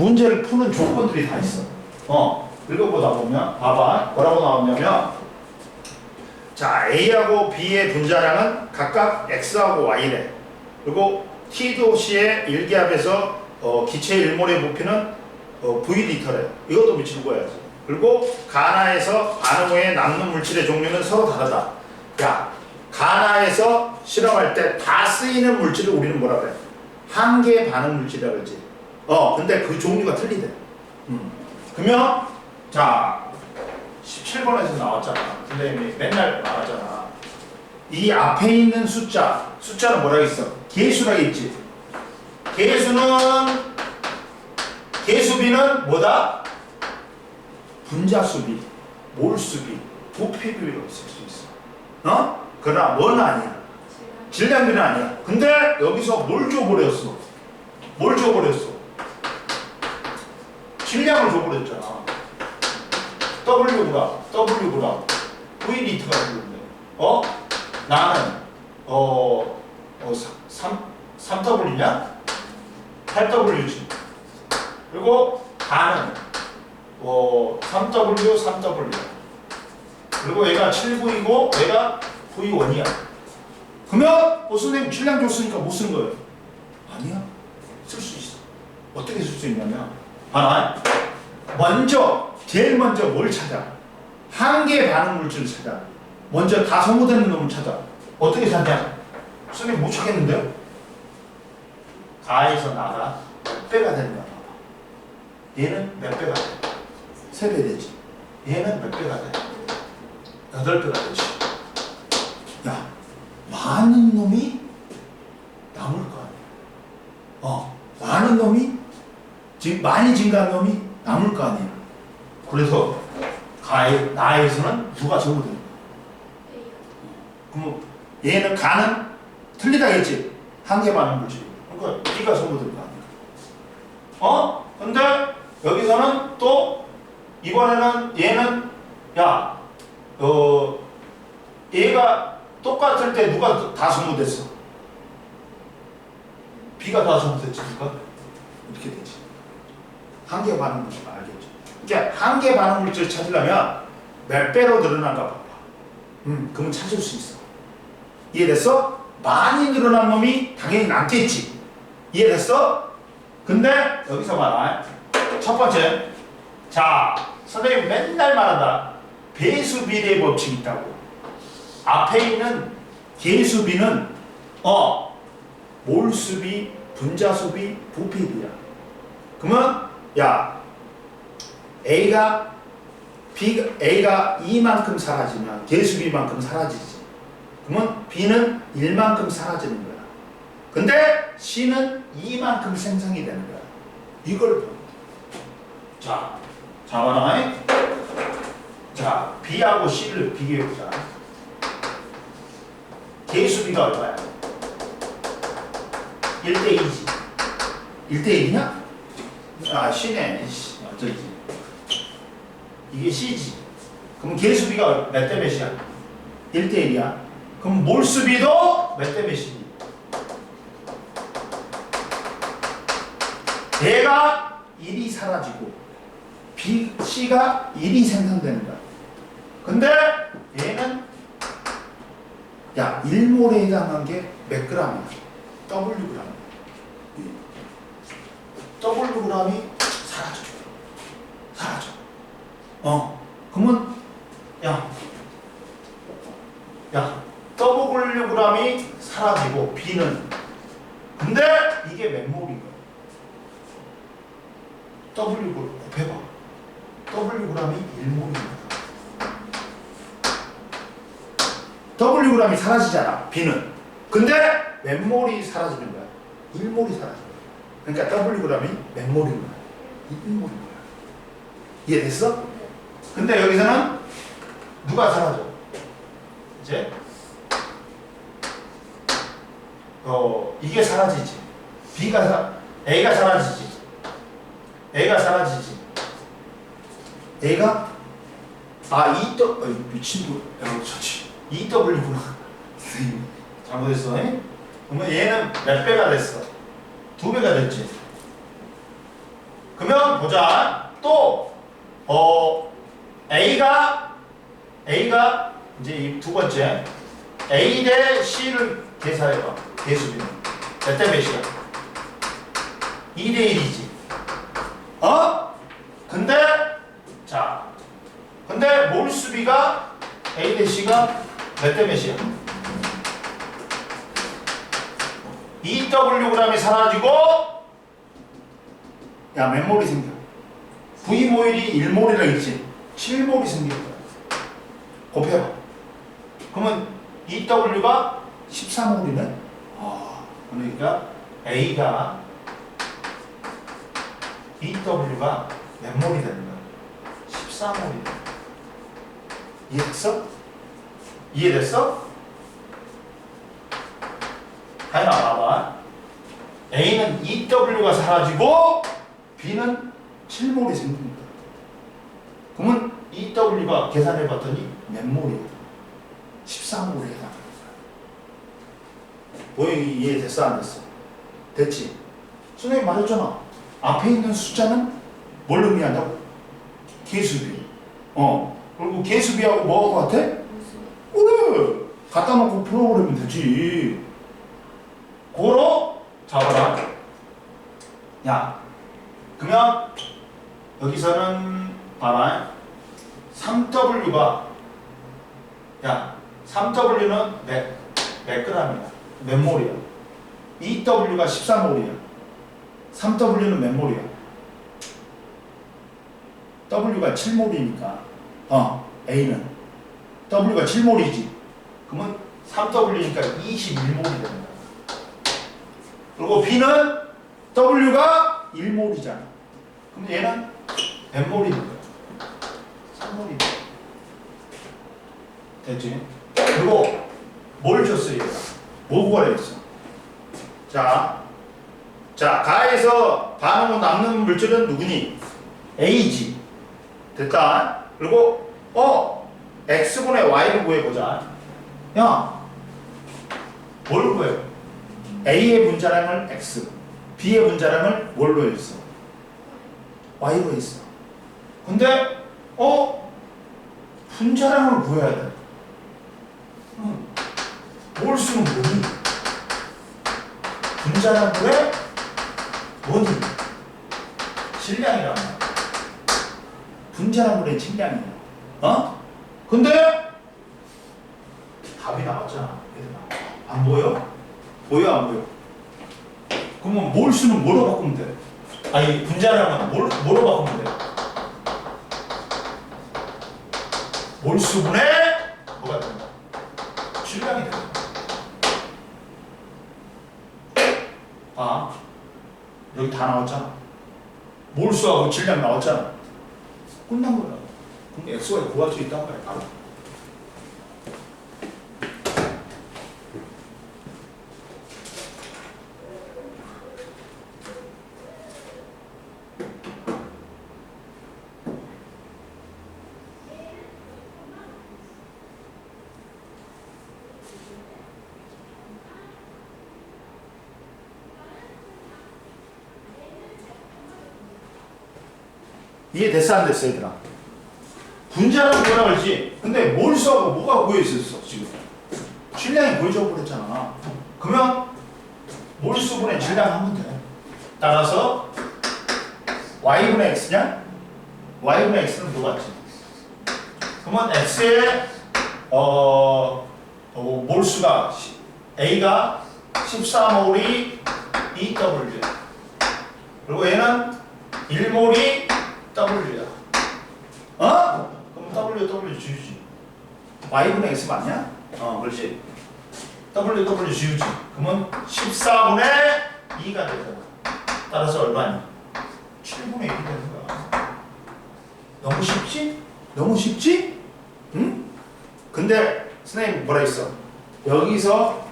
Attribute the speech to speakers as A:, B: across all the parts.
A: 문제를 푸는 조건들이 다 있어. 읽어보다 보면 봐봐. 뭐라고 나오냐면 자, A하고 B의 분자량은 각각 X하고 Y래. 그리고 T도시의 일기압에서 기체 일몰의 부피는 V리터래. 이것도 미치는 거야지. 그리고 가나에서 반응 후에 남는 물질의 종류는 서로 다르다. 야, 가나에서 실험할 때 다 쓰이는 물질을 우리는 뭐라 그래? 한계 반응 물질이라고 그러지. 근데 그 종류가 틀리대. 그러면 자 17번에서 나왔잖아. 선생님이 맨날 말하잖아. 이 앞에 있는 숫자는 뭐라고 있어? 계수라고 있지. 계수비는 뭐다? 분자수비, 몰수비, 부피비로 쓸 수 있어. 그러나 뭐는 아니야. 질량비는 아니야. 근데 여기서 뭘 줘버렸어? 질량을 줘버렸잖아. W가 V리터가 되는데 나는 3W냐? 8W지. 그리고 가는 3W 그리고 얘가 7V이고 얘가 V1이야. 그러면 선생님 질량 줬으니까 못 쓴 거예요? 아니야. 쓸 수 있어. 어떻게 쓸 수 있냐면 제일 먼저 뭘 찾아? 한계 반응 물질을 찾아. 먼저 다 소모되는 놈을 찾아. 어떻게 찾냐? 선생님 못 찾겠는데요? 가에서 나가 몇 배가 되는 거야. 얘는 몇 배가 돼? 3배 되지. 얘는 몇 배가 돼? 8배가 되지. 야, 많은 놈이 남을 거 아니야. 많은 놈이 많이 증가한 놈이 남을 거 아니야. 그래서 나에서는 누가 적어드는 거야? 그럼 얘는 가는 틀리다 했지. 한계 반응 물질. 그러니까 B가 적어들 거 아니야. 근데 여기서는 또 이번에는 얘는 얘가 똑같을 때 누가 다 소모됐어? B가 다 소모됐지. 누가? 이렇게 되지. 한계 반응 물질 알겠죠? 그러니까 한계 반응 물질을 찾으려면 몇 배로 늘어난가 봐봐. 그러면 찾을 수 있어. 이해됐어? 많이 늘어난 놈이 당연히 남겠지. 이해됐어? 근데 여기서 봐라. 첫 번째, 자, 선생님 맨날 말한다. 배수비례 법칙이 있다고. 앞에 있는 계수비는 몰수비, 분자수비, 부피비야. 그러면 A가 A가 2만큼 사라지면 계수비만큼 사라지지. 그러면 B는 1만큼 사라지는 거야. 근데 C는 2만큼 생성이 되는 거야. 이걸 봐. 자, 봐라. 자, B하고 C를 비교해보자. 계수비가 얼마야? 1대2지. 1대1이냐? C네. 어쩌지? 이게 C지. 그럼 계수비가 몇 대 몇이야? 1대1이야. 그럼 몰수비도 몇 대 몇이니? 얘가 1이 사라지고 C가 1이 생성되는 거야. 근데 얘는 1몰에 해당한 게 몇 그램이야? Wg. Wg이 사라져. 그러면 Wg이 사라지고 B는 근데 이게 몇 몰인 거야? W를 곱해봐. Wg이 1몰인 거야. Wg이 사라지잖아. B는. 근데 몇 몰이 사라지는 거야? 1몰이 사라지는 거야. 그러니까 Wg이 몇 몰인 거야? 1몰인 거야. 이해됐어? 근데 여기서는 누가 사라져? 이제 이게 사라지지. A가 사라지지. A가 미친놈. 저지. EW구나. 잘못했어. 그러면 얘는 몇 배가 됐어? 2배가 됐지. 그러면 보자. 또 A가 이제 이 두 번째 A 대 C를 계산해봐. 개수비는 몇 대 몇이야? 2 대 1이지. 근데 몰수비가 A 대 C가 몇 대 몇이야? 2Wg이 사라지고 야 몇 몰이 생겨? V모일이 1몰이라 했지? 7몰이 생길 거야. 곱해봐. 그러면 2W가 14몰이네? 그러니까 A가 2W가 몇 몰이 되는 거야? 14몰이 돼. 이해됐어? 이해됐어? 하나 봐봐. A는 2W가 사라지고 B는 7몰이 생깁니다. 그러면 2W가 계산해봤더니 몇 몰이야? 14몰에 해당합니다. 보이 이해됐어 안 됐어? 됐지? 선생님 말했잖아. 앞에 있는 숫자는 뭘 의미한다고? 개수비. 그리고 개수비하고 뭐하고 같아? 그래. 갖다 놓고 풀어버리면 되지. 그거로 잡아라. 야, 그러면 여기서는 봐라. 3W가 3W는 몇 g이야? 몇 몰이야? 2W가 14몰이야. 3W는 몇 몰이야? W가 7몰이니까 A는 W가 7몰이지. 그러면 3W니까 21몰이 됩니다. 그리고 B는 W가 1몰이잖아. 그럼 얘는 몇 몰이 된 거야? 3몰이 돼. 됐지? 그리고 뭘 줬어 얘가? 뭐 구하랬어? 자, 가에서 반응으로 남는 물질은 누구니? A지. 됐다. 그리고 X분의 Y를 구해보자. 야, 뭘 구해? A의 분자량을 X, B의 분자량을 뭘로 했어? Y로 했어. 근데 분자량을 구해야 돼. 몰수는 뭐니? 분자량 구해? 뭐니? 질량이란 말이야. 분자량 구해 질량이야. 근데 답이 나왔잖아. 얘들아. 안 보여? 보여 안 보여? 그러면 몰수는 뭐로 바꾸면 돼? 아니 분자량은 뭐로 바꾸면 돼? 몰수분의 뭐가 된다? 질량이 된다. 여기 다 나왔잖아. 몰수하고 질량 나왔잖아. 끝난 거야. 그럼 X가 구할 수 있단 말이야. 바로. 이해됐어 안 됐어 얘들아? 분자라고 뭐라 그러지? 근데 몰수하고 뭐가 구해있었어 지금? 질량이 구해져 버렸잖아. 그러면 몰수분의 질량 하면 돼. 따라서 Y분의 X냐? Y분의 X는 뭐같지? 그러면 X의 몰수가 A가 14몰이 2W 그리고 얘는 1몰이 W야. 그럼 W 지우지. Y분의 X 맞냐? 그렇지. W 지우지. 그러면 14분의 2가 되잖아. 따라서 얼마냐? 7분의 1이 되는 거야. 너무 쉽지? 너무 쉽지? 응? 근데 선생님 뭐라 했어? 여기서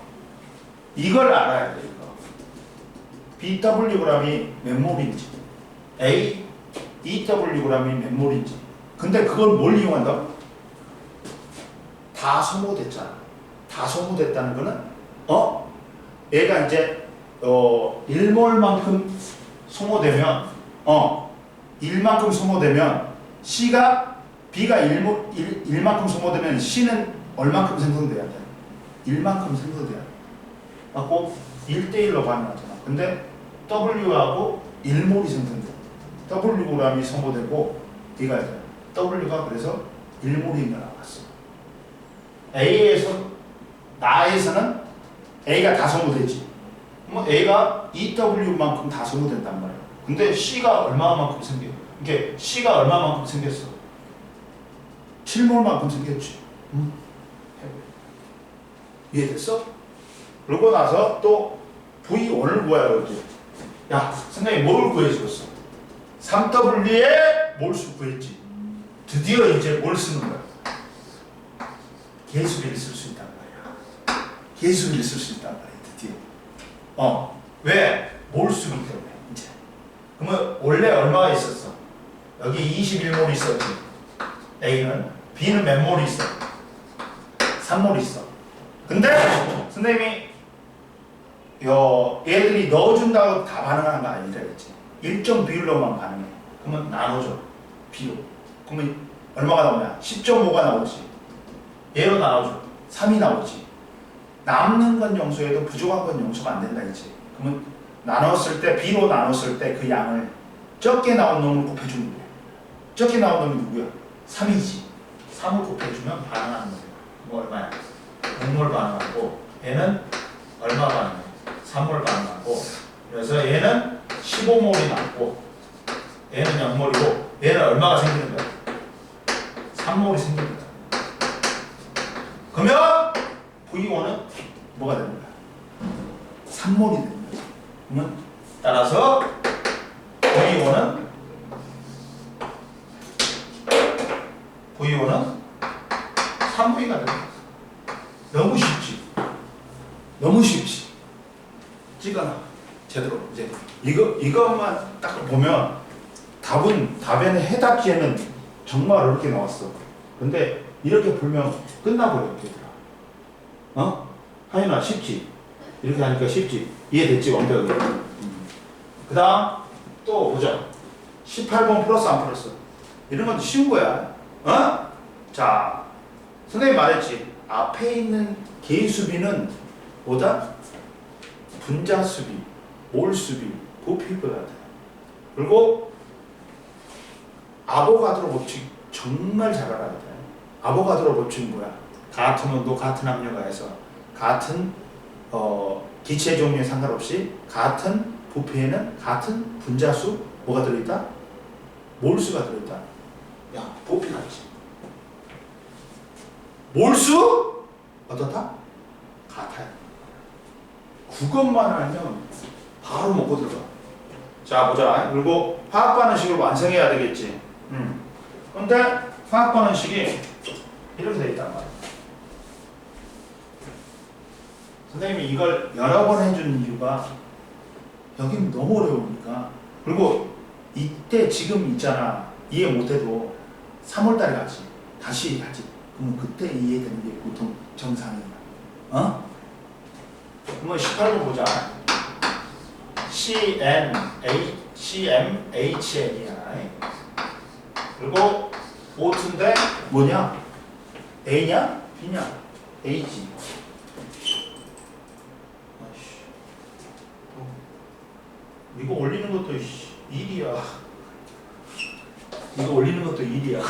A: 이걸 알아야 돼. 이거. BWg이 몇 몰인지 EWg이 몇 몰인지. 근데 그걸 뭘 이용한다고? 다 소모됐잖아. 다 소모됐다는 거는 얘가 이제 1몰만큼 소모되면 1만큼 소모되면 C가 B가 1만큼 소모되면 C는 얼만큼 생성돼야 돼? 1만큼 생성돼야 돼. 맞고 1대1로 반응하잖아. 근데 W하고 1몰이 생성돼. Wg이 소모되고 B가 있잖아. W가 그래서 1몰이 나왔어. 나에서는 A가 다 소모되지. 그럼 A가 EW만큼 다 소모된단 말이야. 근데 C가 얼마만큼 생겨? 이게 C가 얼마만큼 생겼어? 7몰만큼 생겼지. 이해됐어? 그러고 나서 또 V1을 구하라고 했지. 야, 선생님 뭘 구해줬어? 3W의 몰수 구했지. 드디어 이제 뭘 쓰는 거야? 계수비를 쓸 수 있단 말이야. 계수비를 쓸 수 있단 말이야, 드디어. 왜? 몰수기 때문에, 이제. 그러면 원래 얼마가 있었어? 여기 21몰 있었지. A는. B는 몇 몰이 있어? 3몰 있어. 근데 선생님이 얘들이 넣어준다고 다 반응하는 거 아니라 했지. 일정 비율로만 반응해. 그러면 나눠줘. B로. 그러면 얼마가 나오냐? 10.5가 나오지. 얘로 나눠줘. 3이 나오지. 남는 건 영수에도 부족한 건 영수가 안 된다 했지. 그러면 나눴을 때 B로 나눴을 때 그 양을 적게 나온 놈을 곱해주는 거야. 적게 나온 놈이 누구야? 3이지. 3을 곱해주면 반응하는 거야. 뭐 얼마야? 6몰 반응하고 얘는 얼마 반응해? 3몰 반응하고 그래서 얘는 15몰이 남고 얘는 0몰이고 얘는 얼마가 생기는 거야? 3몰이 생기는 거야. 그러면 V1은 뭐가 되는 거야? 3몰이 되는 거야. 그러면 따라서 V1은 3V가 되는 거야. 너무 쉽지? 너무 쉽지? 찍어놔. 제대로. 이제 이것만 딱 보면 답에는 해답지에는 정말 어렵게 나왔어. 근데 이렇게 풀면 끝나버려, 얘들아. 하윤아, 쉽지? 이렇게 하니까 쉽지? 이해됐지, 완벽히? 그 다음, 또 보자. 18번 플러스 안 플러스. 이런 건 쉬운 거야. 자, 선생님이 말했지. 앞에 있는 개수비는 뭐다? 분자수비, 몰수비, 부피보다 돼. 그리고 아보가드로 법칙 정말 잘 알아야 돼. 아보가드로 법칙은 뭐야? 같은 온도, 같은 압력하에서 같은 기체 종류에 상관없이 같은 부피에는 같은 분자수 뭐가 들어있다? 몰수가 들어있다. 야, 부피가 있지. 몰수? 어떻다? 같아요. 그것만 알면 바로 먹고 들어가. 자, 보자. 그리고 화학 반응식을 완성해야 되겠지. 근데 화학 반응식이 이렇게 돼 있단 말이야. 선생님이 이걸 여러 번 해주는 이유가 여긴 너무 어려우니까. 그리고 이때 지금 있잖아. 이해 못해도 3월달에 가지. 다시 가지. 그러면 그때 이해되는 게 보통 정상이야. 그러면 18번 보자. CMHN이야. 그리고 O2인데 뭐냐? A냐? B냐? A지. 이거 올리는 것도 1이야. 이거 올리는 것도 1이야.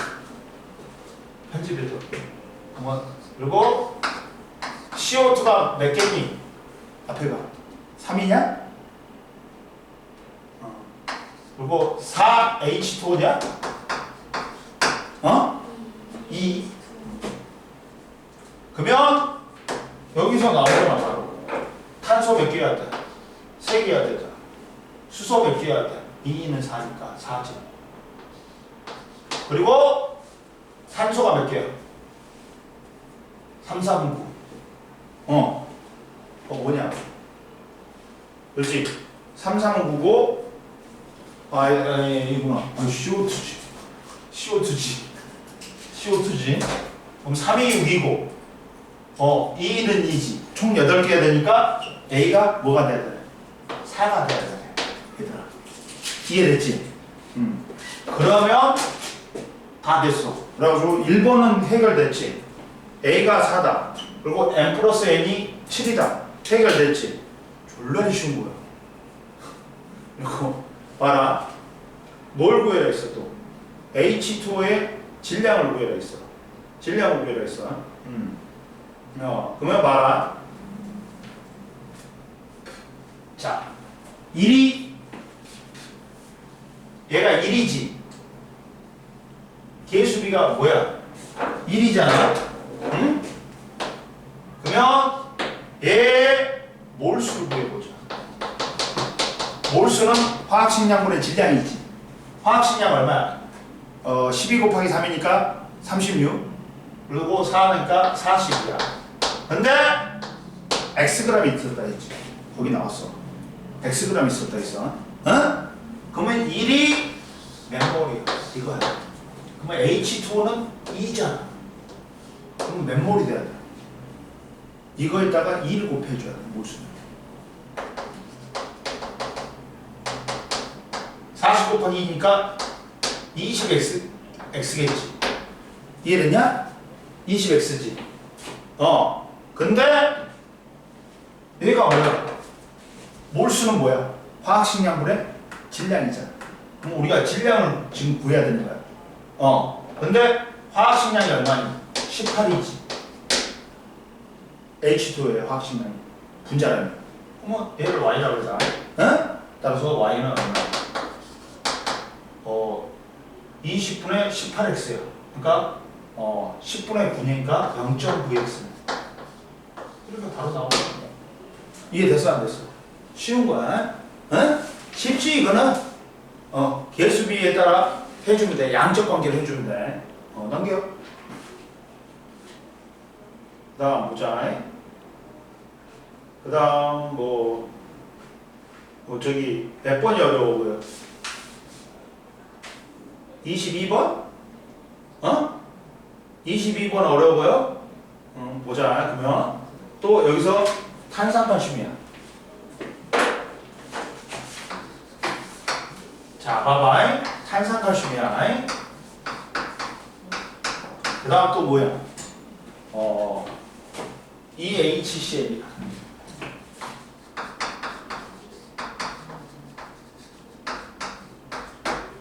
A: 편집해줘. 그리고 CO2가 몇 개니? 앞에가 3이냐? 그리고 4H2O냐? 2. 그러면 여기서 나오잖아 바로. 탄소 몇 개야 돼? 3개야 되잖아. 수소 몇 개야 돼? 2는 4니까 4지. 그리고 산소가 몇 개야? 3, 4분 9. 뭐냐? 그렇지. 3, 4는 9고 이구나. CO2지. CO2지. 그럼 3이 6이고 2는 2지. 총 8개가 되니까 A가 뭐가 돼야 돼? 4가 돼야 돼. 얘들아. 이해됐지? 그러면 다 됐어. 그래가지고 1번은 해결됐지. A가 4다. 그리고 n 플러스 n이 7이다. 해결됐지. 졸라 쉬운 거야. 이거 봐라. 뭘 구해라 했어 또? H2O의 질량을 구해라 했어. 질량을 구해라 했어. 그러면 봐라. 자, 1이 얘가 1이지. 계수비가 뭐야? 1이잖아. 응? 그러면 얘 몰수를 구해보자. 몰수는 화학식량분의 질량이지. 화학식량 얼마야? 12 곱하기 3이니까 36. 그리고 4니까 40이야. 근데 Xg이 있었다 했지. 거기 나왔어. Xg 있었다 했어. 어? 그러면 1이 멤몰이야. 이거야. 그러면 H2O는 2잖아. 그럼 멤몰이 돼야 돼. 이거에다가 2를 곱해줘야 돼. 몰수는. 40 곱하기 2니까 20x, x겠지. 이해됐냐? 20x지. 근데 얘가 뭐야? 몰수는 뭐야? 화학식량분의 질량이잖아. 그럼 우리가 질량을 지금 구해야 되는 거야. 근데 화학식량이 얼마니? 18이지. H2O의 화학식량이 분자량이. 그러면 얘를 y라고 그러자. 따라서 y는 얼마? 20분의 18x야. 그러니까 10분의 9니까 0.9x. 이렇게 바로 나오는 거야. 이해됐어 안 됐어? 쉬운 거야. 쉽지 이거는? 개수비에 따라 해주면 돼. 양적 관계를 해주면 돼. 넘겨. 그 다음 보자. 그 다음 저기 몇 번이 어려워 보여? 22번? 22번 어려워 보여? 보자. 그러면 또 여기서 탄산칼슘이야. 자, 봐봐. 탄산칼슘이야. 그 다음 또 뭐야? EHCl이야.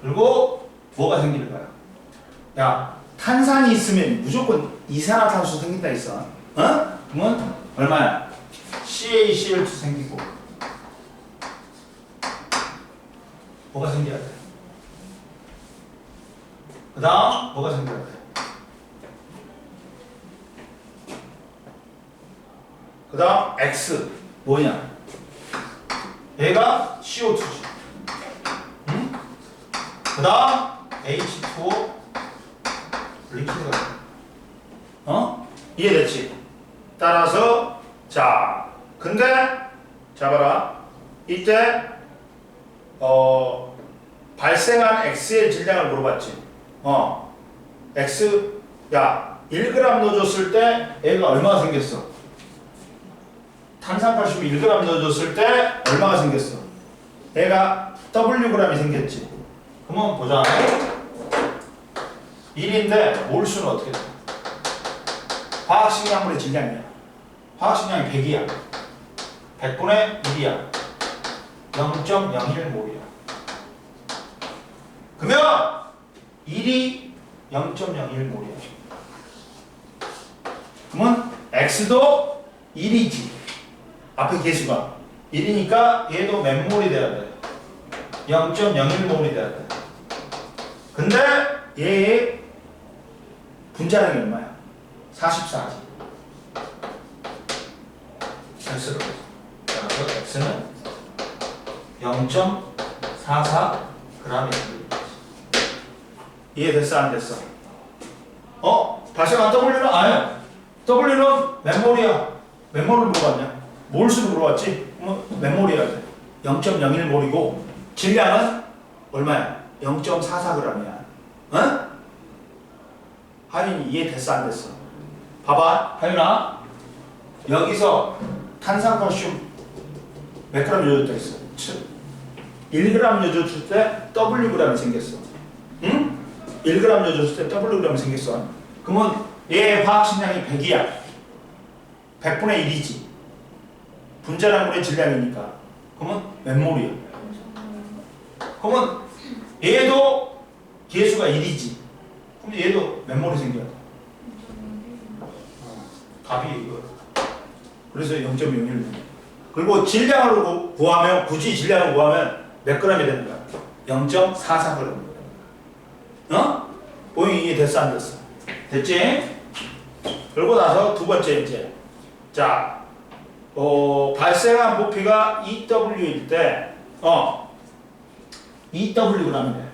A: 그리고 뭐가 생기는 거야? 야, 탄산이 있으면 무조건 이산화탄소 생긴다 했어. 그러면 얼마야? CaCl2 생기고. 뭐가 생겨야 돼? 그 다음 뭐가 생겨야 돼? 그 다음 X 뭐냐? 얘가 CO2지. 그 다음 H2O 리퀴드가 이해됐지? 따라서 자 근데 잡아라. 이때 발생한 X의 질량을 물어봤지. X 야 1g 넣어줬을 때 얘가 얼마가 생겼어? 탄산칼슘이 1g 넣어줬을 때 얼마가 생겼어? 얘가 Wg이 생겼지. 그러면 보자. 1인데 몰수는 어떻게 돼? 화학식량분의 질량이야. 화학식량이 100이야. 100분의 1이야. 0.01몰이야. 그러면 1이 0.01몰이야. 그러면 X도 1이지. 앞에 개수가 1이니까 얘도 몇 몰이 돼야 돼? 0.01몰이 돼야 돼. 근데 얘의 분자량이 얼마야? 44지. X를 그래서 X는 0.44g이 됩니다. 이해됐어 안 됐어? 발생한 W는 아니야. W는 몇 몰이야? 몇 몰을 물어봤냐? 몰수를 물어봤지? 몇 몰이야? 0.01몰이고 질량은 얼마야? 0.44g이야. 하윤이 이해됐어 안 됐어? 봐봐 하윤아, 여기서 탄산칼슘 몇 그램 넣어줬다 했어? 1g 넣어줬을 때 Wg이 생겼어. 1g 넣어줬을 때 Wg이 생겼어. 그러면 얘의 화학식량이 100이야. 100분의 1이지. 분자량 분의 질량이니까. 그러면 몇 몰이야? 그러면 얘도 개수가 1이지. 그럼 얘도 몇 몰이 생겨야 돼? 답이 이거. 그래서 0.01. 그리고 질량으로 구하면, 굳이 질량으로 구하면 몇 g이 되는 거야? 0.44g. 어? 보잉 이해 됐어 안 됐어? 됐지? 그러고 나서 두 번째 이제 자, 발생한 부피가 EW일 때 EWg이래.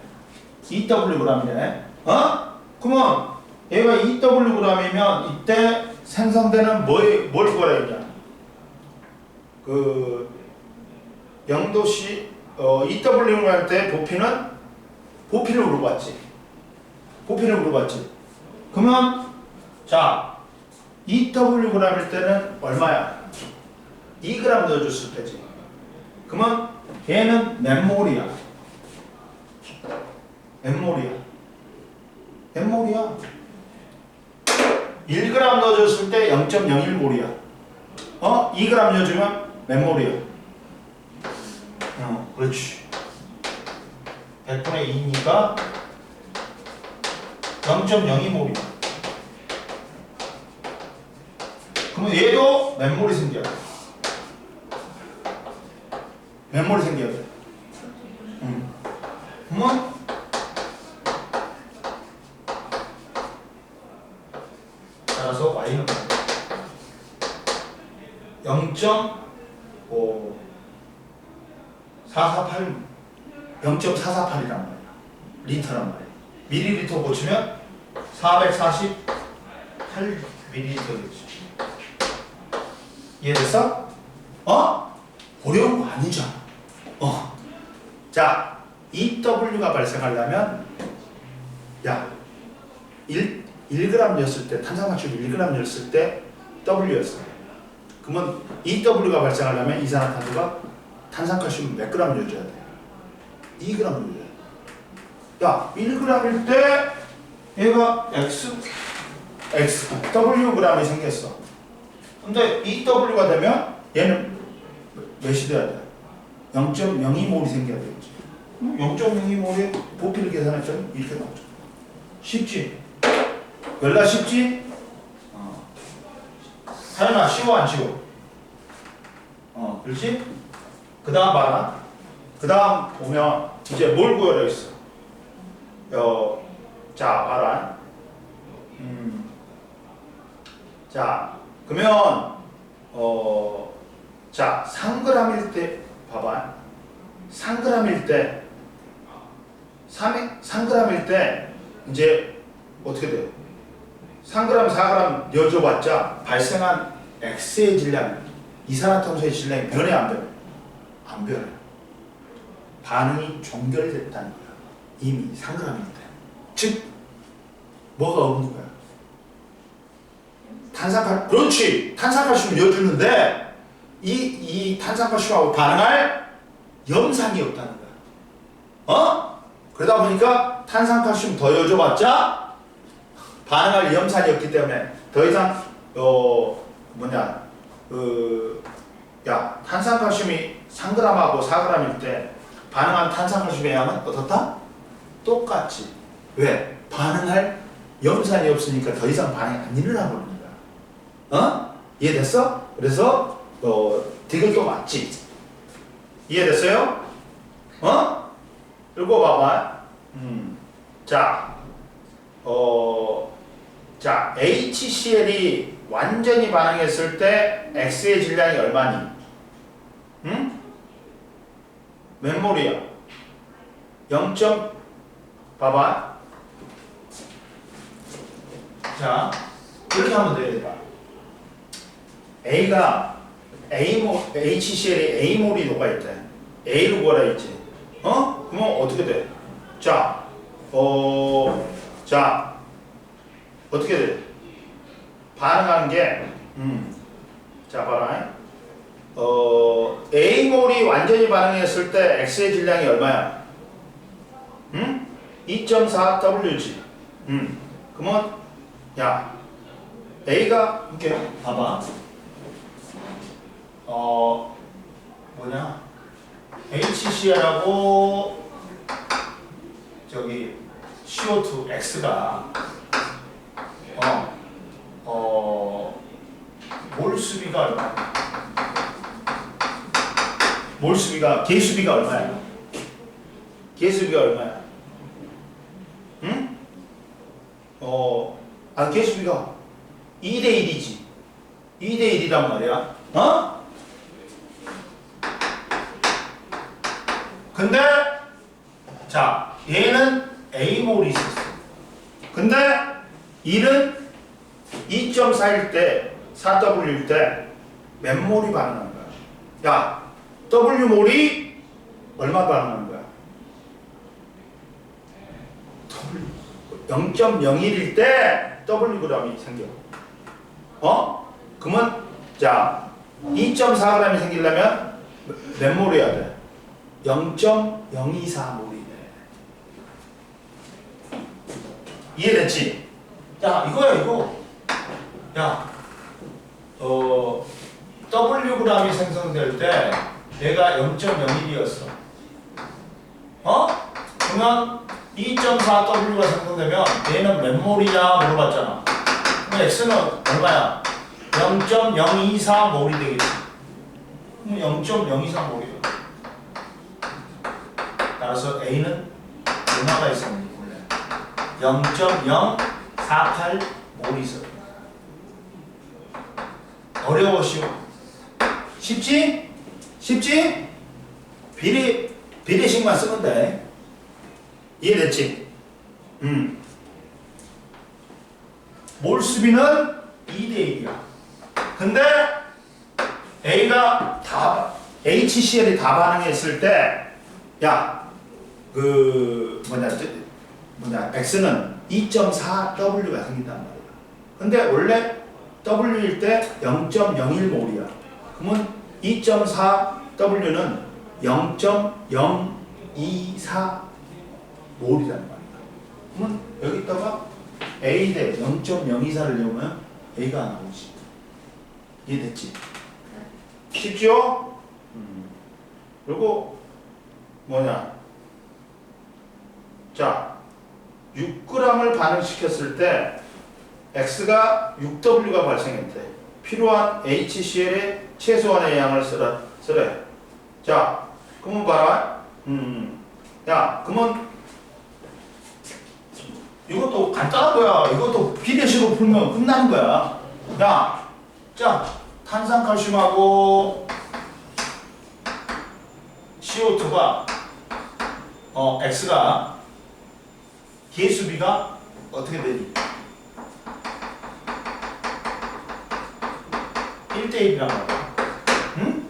A: EWg이래. 그러면 얘가 EWg이면 이때 생성되는 뭘 구하라 했냐? 그 0도씨 EW를 할 때 부피를 물어봤지. 그러면 자 EWg일 때는 얼마야? 2g 넣어줬을 때지. 그러면 얘는 몇 몰이야? 몇 몰이야? 1g 넣어줬을 때 0.01몰이야. 2g 넣어주면 몇 몰이야? 그렇지. 100분의 2니까 0.02몰이야. 그러면 얘도 몇 몰이 생겨야 돼? 몇 몰이 생겨야 돼? 그러면 따라서 Y는 0.448이란 말이야. 리터란 말이야. 밀리리터 고치면 448ml겠지. 이해됐어? 어려운 거 아니잖아. 자, EW가 발생하려면 야 1g였을 때 탄산가스를 1g였을 때 W였어. 그러면 EW가 발생하려면 이산화탄소가 탄산칼슘 몇 g 넣어줘야 돼? 2g 넣어줘야 돼. 야 1g일 때 얘가 Wg이 생겼어. 근데 EW가 되면 얘는 몇이 돼야 돼? 0.02몰이 생겨야 되겠지. 0.02몰의 부피를 계산했더니 이렇게 나오죠. 쉽지? 연락 쉽지? 하연아 쉬워 안 쉬워? 그렇지? 그 다음 봐라. 그 다음 보면 이제 뭘 구하려 했어? 자 봐라. 자 그러면 자 3g일 때 봐봐. 3g일 때 3g일 때 이제 어떻게 돼요? 3g, 4g 여줘봤자 발생한 X의 질량, 이산화탄소의 질량이 변해 안 변해? 안 변해. 반응이 종결됐다는 거야. 이미 3g일 때. 즉 뭐가 없는 거야? 그렇지. 탄산칼슘을 넣어주는데 이 탄산칼슘하고 반응할 염산이 없다는 거야. 그러다 보니까 탄산칼슘 더 넣어줘봤자 반응할 염산이 없기 때문에 더 이상 탄산칼슘이 3g하고 4g일 때 반응한 탄산칼슘의 양은 어떻다? 똑같지. 왜? 반응할 염산이 없으니까 더 이상 반응이 안 일어나버리는 거야. 이해됐어? 그래서 디귿도 맞지. 이해됐어요? 그리고 봐봐. 자, HCl이 완전히 반응했을 때 X의 질량이 얼마니? 몇 몰이야? 0. 봐봐. 자, 이렇게 하면 되겠다. HCl이 A몰이 녹아있대. A로 구하라 했지. 그러면 어떻게 돼? 자, 어떻게 돼? 반응하는 게, 자, 봐라. A몰이 완전히 반응했을 때 X의 질량이 얼마야? 2.4W지. 그러면 야 A가 볼게요. 봐봐. 뭐냐? HCl하고 저기 CO2 X가 몰수비가 얼마야? 몰수비가 계수비가 얼마야? 계수비가 얼마야? 응? 계수비가 2대 1이지. 2대 1이란 말이야. 어? 근데 자, 얘는 A몰이 있었어. 근데 1은 2.4일 때 4W일 때 몇 몰이 반응하는 거야? 야, W몰이 얼마 반응하는 거야? 0.01일 때 Wg이 생겨. 그러면 자 2.4g이 생기려면 몇 몰이어야 돼? 0.024몰이네. 이해됐지? 야, 이거야 이거. 야, Wg이 생성될 때 얘가 0.01이었어. 그러면 2.4W가 생성되면 얘는 몇 몰이냐 물어봤잖아. 그럼 X는 얼마야? 0.024몰이 되겠지. 그럼 0.024몰이야. 따라서 A는 얼마가 있었는지 몰래 0.048몰이 있었다. 어려워 쉬워? 쉽지? 쉽지? 비례식만 쓰면 돼. 이해됐지? 몰수비는 2대 1이야. 근데 A가 다 HCl이 다 반응했을 때, 야, X는 2.4W가 생긴단 말이야. 근데 원래 W일 때 0.01몰이야. 그러면 2.4W는 0.024몰이란 말이야. 그러면 여기다가 A 대 0.024를 넣으면 A가 나오지. 이해됐지? 쉽죠? 그리고 자, 6g을 반응시켰을 때 X가 6W가 발생했대. 필요한 HCl의 최소한의 양을 쓰래. 자, 그러면 봐라. 야, 그러면 이것도 간단한 거야. 이것도 비례식으로 풀면 끝나는 거야. 야, 자, 탄산칼슘하고 CO2가 X가 계수비가 어떻게 되니? 1대1이란 말이야. 응?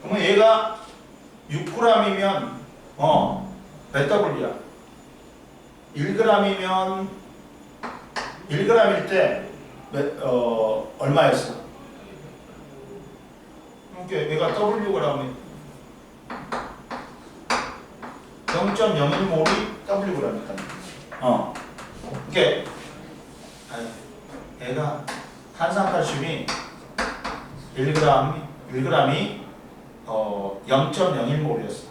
A: 그러면 얘가 6g이면 몇 W야? 1g이면 1g일 때 얼마였어? 그러니까 얘가 Wg이 0.01몰이 Wg이니까. 이렇게 얘가 탄산칼슘이 1g이 0.01몰이었어.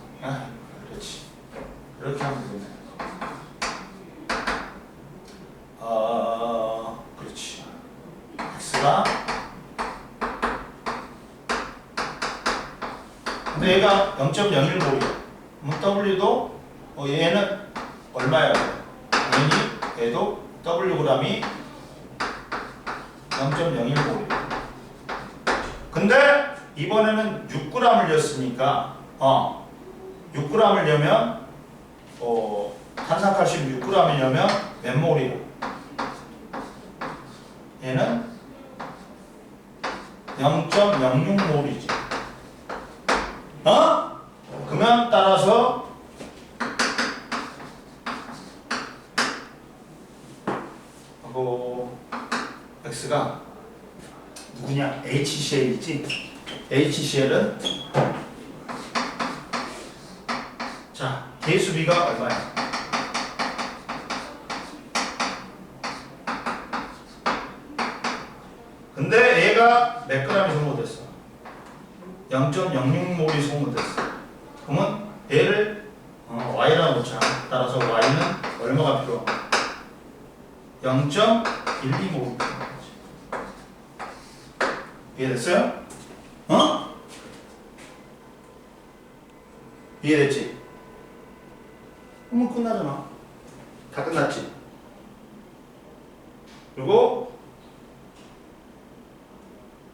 A: 그렇지. 이렇게 하면 되네. 그렇지. X가 근데 얘가 0.01몰이야. 그럼 W도 얘는 얼마야? 당연히 얘도 Wg이 0.01몰이야. 근데 이번에는 6g을 넣었으니까 6g을 넣으면 탄산칼슘 6g을 넣으면 몇 몰이야? 얘는 0.06몰이지. 그러면 따라서 X가 누구냐? HCl이지. HCl은 자, 계수비가 얼마야? 얘가 몇 g이 소모됐어? 0.06몰이 소모됐어. 그러면 얘를 y라고 놓자. 따라서 y는 얼마가 필요한가? 0.12몰 필요한 거지. 이해됐어요? 이해됐지? 그러면 끝나잖아. 다 끝났지? 그리고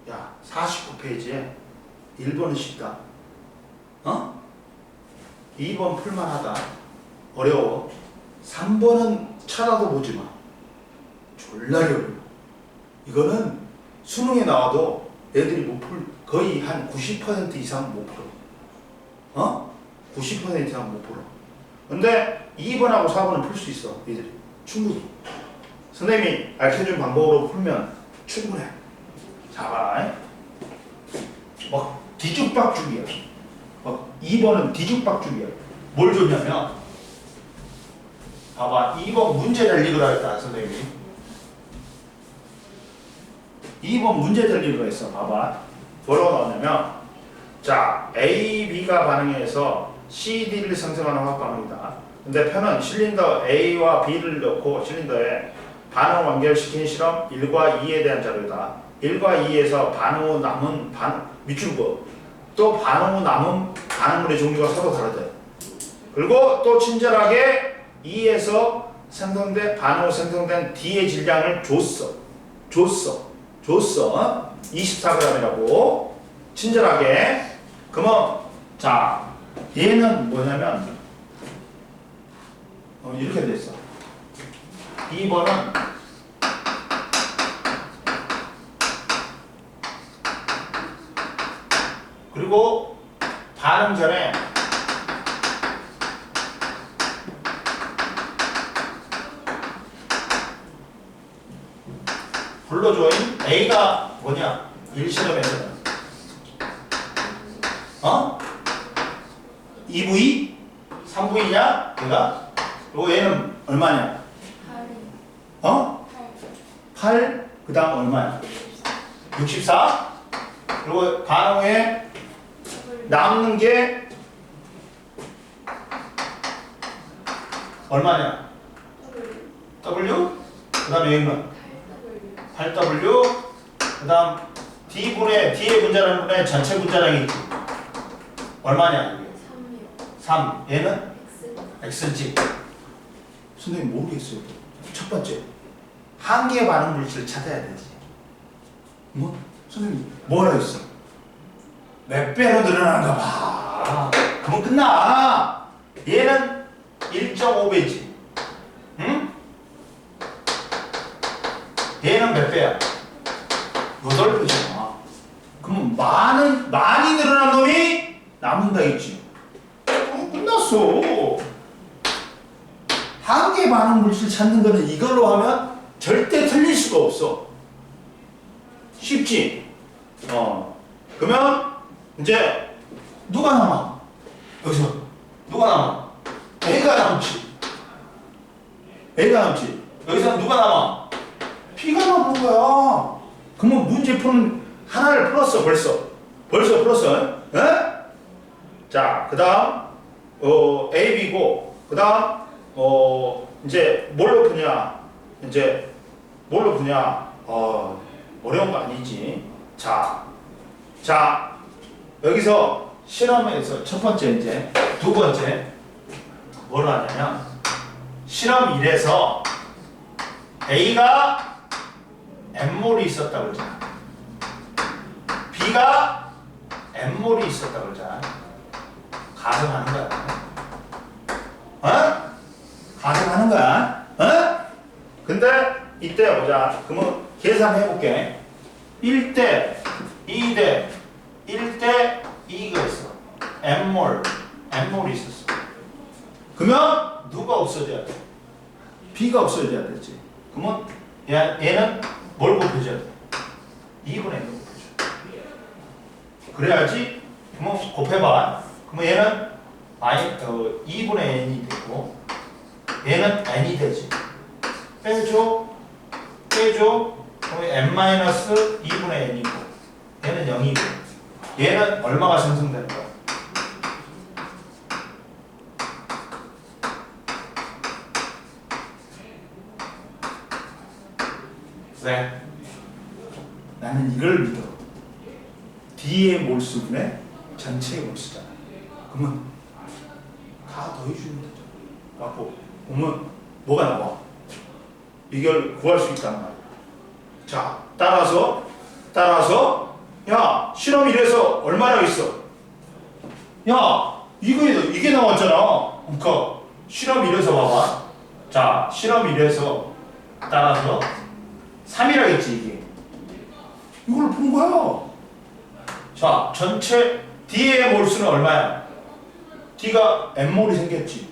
A: 야 49페이지에 1번은 쉽다. 2번 풀만하다. 어려워. 3번은 찾아도 보지 마. 졸라 어려워. 이거는 수능에 나와도 애들이 못 풀, 거의 한 90% 이상 못 풀어. 90% 이상 못 풀어. 근데 2번하고 4번은 풀 수 있어. 애들이 충분히. 선생님이 알려준 방법으로 풀면 충분해. 자, 봐라. 막 뒤죽박죽이야. 막 2번은 뒤죽박죽이야. 뭘 줬냐면, 봐봐. 2번 문제를 읽으라 했다, 선생님이. 2번 문제를 읽으라 했어. 봐봐. 뭐라고 나왔냐면, 자, A, B가 반응해서 C, D를 생성하는 화학반응이다. 근데 편은 실린더 A와 B를 넣고 실린더에 반응 완결시킨 실험 1과 2에 대한 자료다. 1과 2에서 반응 후 남은 밑줄거 또 반응 후 남은 반응물의 종류가 서로 다르대. 그리고 또 친절하게 2에서 생성된 반응 후 생성된 D의 질량을 줬어. 24g이라고 친절하게. 그러면 자 얘는 뭐냐면 이렇게 돼 있어. 2번은 그리고 반응 전에 불러줘인 A가 뭐냐? 1실험에서는 2V? 3V냐? 얘가? 그리고 얘는 얼마냐? 8? 그 다음 얼마야? 64? 그리고 반응 후에 남는 게 얼마냐? W? 그 다음에 여기는 8W. 그 다음 D분의 D의 분자라는 분의 전체 분자량이 있지. 얼마냐? 이게? 3. 얘는? X지. 선생님 모르겠어요. 첫 번째 한계 반응 물질을 찾아야 되지. 뭐? 선생님 뭐라 했어? 몇 배로 늘어나는가 봐. 그러면 끝나. 얘는 1.5배지. 응? 얘는 몇 배야? 8배잖아. 그러면 많이 늘어난 놈이 남는다 했지. 끝났어. 한계 반응 물질 찾는 거는 이걸로 하면 절대 틀릴 수가 없어. 쉽지? 그러면 이제 누가 남아? 여기서 누가 남아? A가 남지. 여기서 누가 남아? B가 남는 거야. 그러면 문제 푸는 하나를 풀었어. 벌써 풀었어. 에? 자, 그 다음 A, B고 그 다음 이제 뭘로 푸냐? 어려운 거 아니지. 자, 여기서 실험에서 첫 번째 이제 두 번째 뭘 하냐면 실험 1에서 A가 M몰이 있었다 그러잖아. B가 M몰이 있었다 그러잖아. 가정하는 거야. 가정하는 거야. 근데 이때 보자. 그러면 계산해 볼게. 1대 2대 1대 2가 있어. M몰이 있었어. 그러면 누가 없어져야 돼? B가 없어져야 되지. 그러면 얘는 뭘 곱해줘야 돼? 2분의 N을 곱해줘. 그래야지. 그러면 곱해봐. 그러면 얘는 2분의 N이 되고 얘는 N이 되지. 빼줘. 그럼 그럼 n-2분의 n이고 얘는 0이고 얘는 얼마가 생성되는 거야? 왜? 나는 이걸 믿어. D의 몰수분의 전체의 몰수잖아. 그러면 다 더해주면 되죠. 갖고 보면 뭐가 나와? 이걸 구할 수 있단 말이야. 자, 따라서 야, 실험 1에서 얼마나 있어? 야, 이게 나왔잖아. 그러니까 실험 1에서 봐봐. 자, 실험 1에서 따라서 3이라 했지 이게. 이걸 본 거야. 자, 전체 D의 몰수는 얼마야? D가 N몰이 생겼지.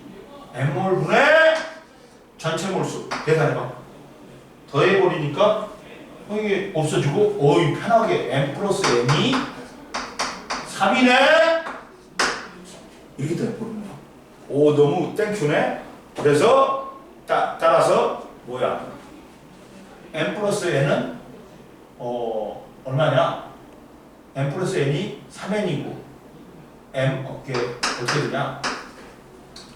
A: N몰분의 전체 몰수. 계산해봐. 더해버리니까 이게 없어지고 어이 편하게 N 플러스 N이 3이네? 이렇게 돼버리는 거야. 오, 너무 땡큐네? 그래서 따라서 뭐야? N 플러스 N은 얼마냐? N 플러스 N이 3N이고 어떻게 되냐?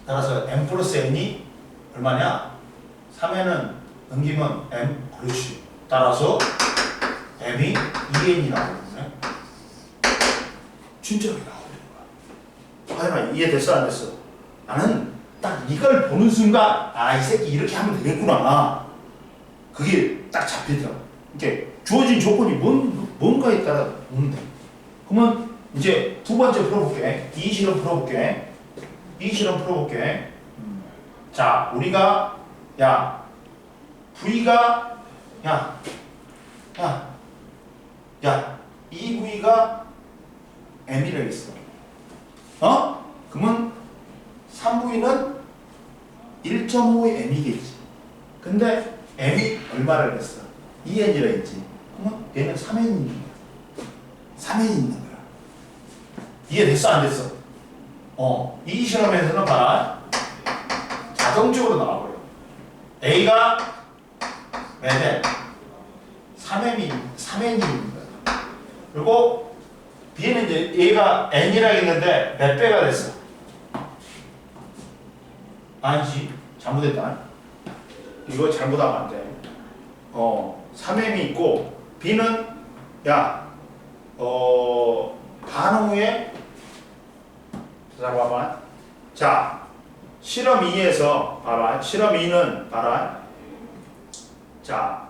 A: 따라서 N 플러스 N이 얼마냐? 3N은 넘기면 M, 그렇지. 따라서 M이 2N이 나오네. 진짜 이렇게 나오는 거야. 하여나 이해됐어 안 됐어? 나는 딱 이걸 보는 순간 이 새끼 이렇게 하면 되겠구나. 그게 딱 잡히더라. 이렇게 주어진 조건이 뭔가에 따라 오면 돼. 그러면 이제 두 번째 풀어볼게. 이 실험 풀어볼게. 자, 우리가 V가 이 V가 M이라 했어. 그러면 3V는 1.5의 M이겠지. 근데 M이 얼마를 했어? 2N이라 했지. 그러면 얘는 3N이 있는 거야. 3N이 있는 거야. 이해됐어 안 됐어? 이 실험에서는 봐라. 자동적으로 나와버려. A가 몇 N? 3N이 있는 거야. 그리고 B는 이제 얘가 N이라 했는데 몇 배가 됐어? 아니지. 잘못했다. 이거 잘못하면 안 돼. 3N이 있고 B는 반응 후에 자 봐봐. 자, 실험 2에서 봐봐. 실험 2는 봐라. 자,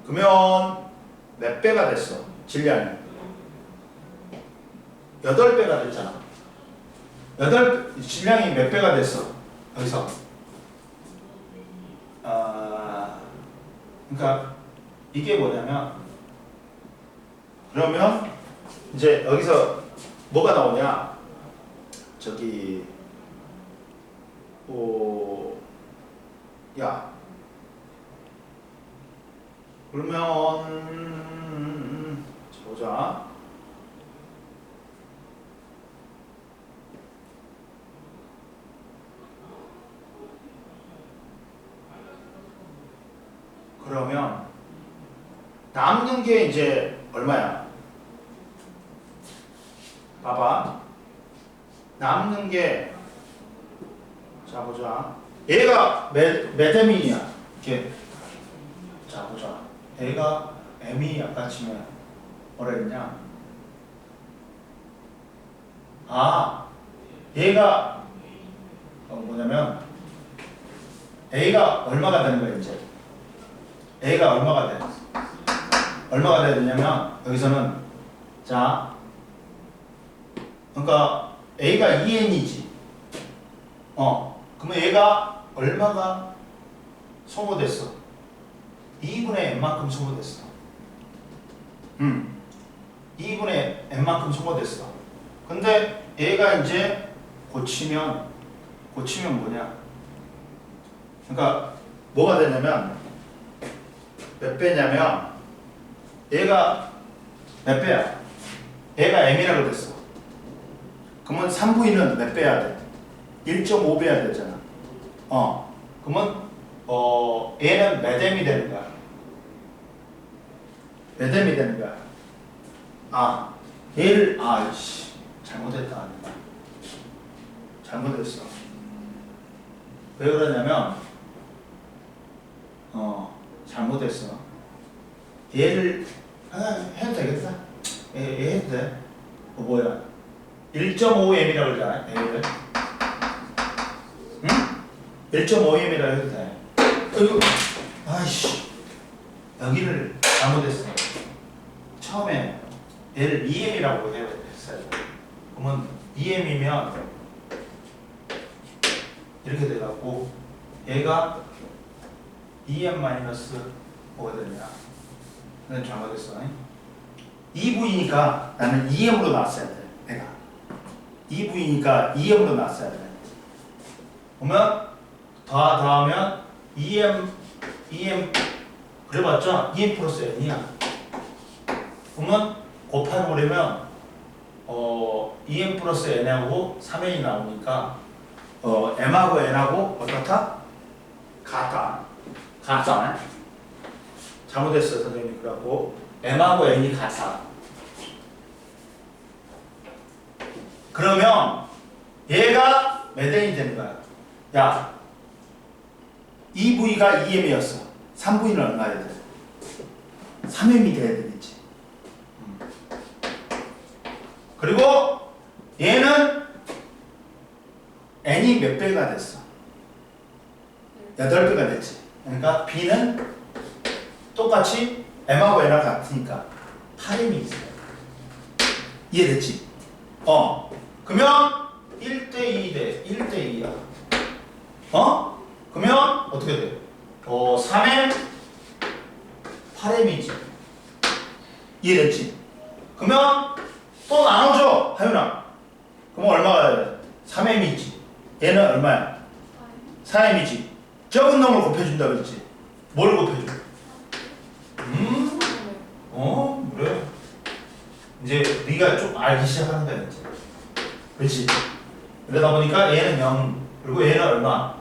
A: 그러면 몇 배가 됐어? 질량이 8배가 됐잖아. 질량이 몇 배가 됐어? 여기서 그러니까 이게 뭐냐면 그러면 이제 여기서 뭐가 나오냐? 저기 그러면 보자. 그러면 남는 게 이제 얼마야? 봐봐. 남는 게 자 보자. 얘가 몇 M이냐? 이렇게 자 보자. 얘가 M이 약간 치면 뭐라 했냐? 얘가 뭐냐면 A가 얼마가 되는 거야 이제? A가 얼마가 돼? 얼마가 돼야 되냐면 여기서는 자 그러니까 A가 2N이지. 그러면 얘가 얼마가 소모됐어? 2분의 N만큼 소모됐어. 2분의 N만큼 소모됐어. 근데 얘가 이제 고치면 뭐냐? 그러니까 뭐가 되냐면 몇 배냐면 얘가 몇 배야? 얘가 M이라고 됐어. 그러면 3V는 몇 배야 돼? 1.5배야 되잖아. 그러면 얘는 몇 M이 되는 거야? 몇 M이 되는 거야? 아, 얘를, 아이씨, 잘못했다. 잘못했어. 왜 그러냐면, 잘못했어. 얘를, 해도 되겠다. 얘 해도 돼. 뭐야? 1.5M이라고 그러잖아, 얘를. 응? 1.5M이라고 해도 돼. 이거, 아이씨. 여기를 잘못했어. 처음에 얘를 2M이라고 했어요. 그러면 2M이면 이렇게 돼갖고 얘가 2M 마이너스 뭐가 되냐? 그건 잘못했어. 2V니까 나는 2M으로 나왔어야 돼. 내가 2V니까 2M으로 나왔어야 돼. 그러면 더하면 2M 그래봤자 2M 플러스 N이야. 그러면 곱해버리면 2M 플러스 N하고 3N이 나오니까 M하고 N하고 어떻다? 같다. 잘못했어 선생님이. 그래갖고 M하고 N이 같아. 그러면 얘가 몇 N이 되는 거야? 야, 2V가 2M이었어. 3V는 얼마야 돼? 3M이 돼야 되겠지. 그리고 얘는 N이 몇 배가 됐어? 8배가 됐지. 그러니까 B는 똑같이 M하고 N하고 같으니까 8M이 있어요. 이해됐지? 그러면 1대2 대 1대2야. 그러면 어떻게 돼? 3M 8M이지. 이해됐지? 그러면 또 나눠줘, 하윤아. 그럼 얼마가 돼? 3M이지. 얘는 얼마야? 4M이지. 적은 놈을 곱해준다 그랬지? 뭘 곱해줘? 그래. 이제 네가 좀 알기 시작하는 거야, 이제. 그렇지? 그러다 보니까 얘는 0, 그리고 얘는 얼마?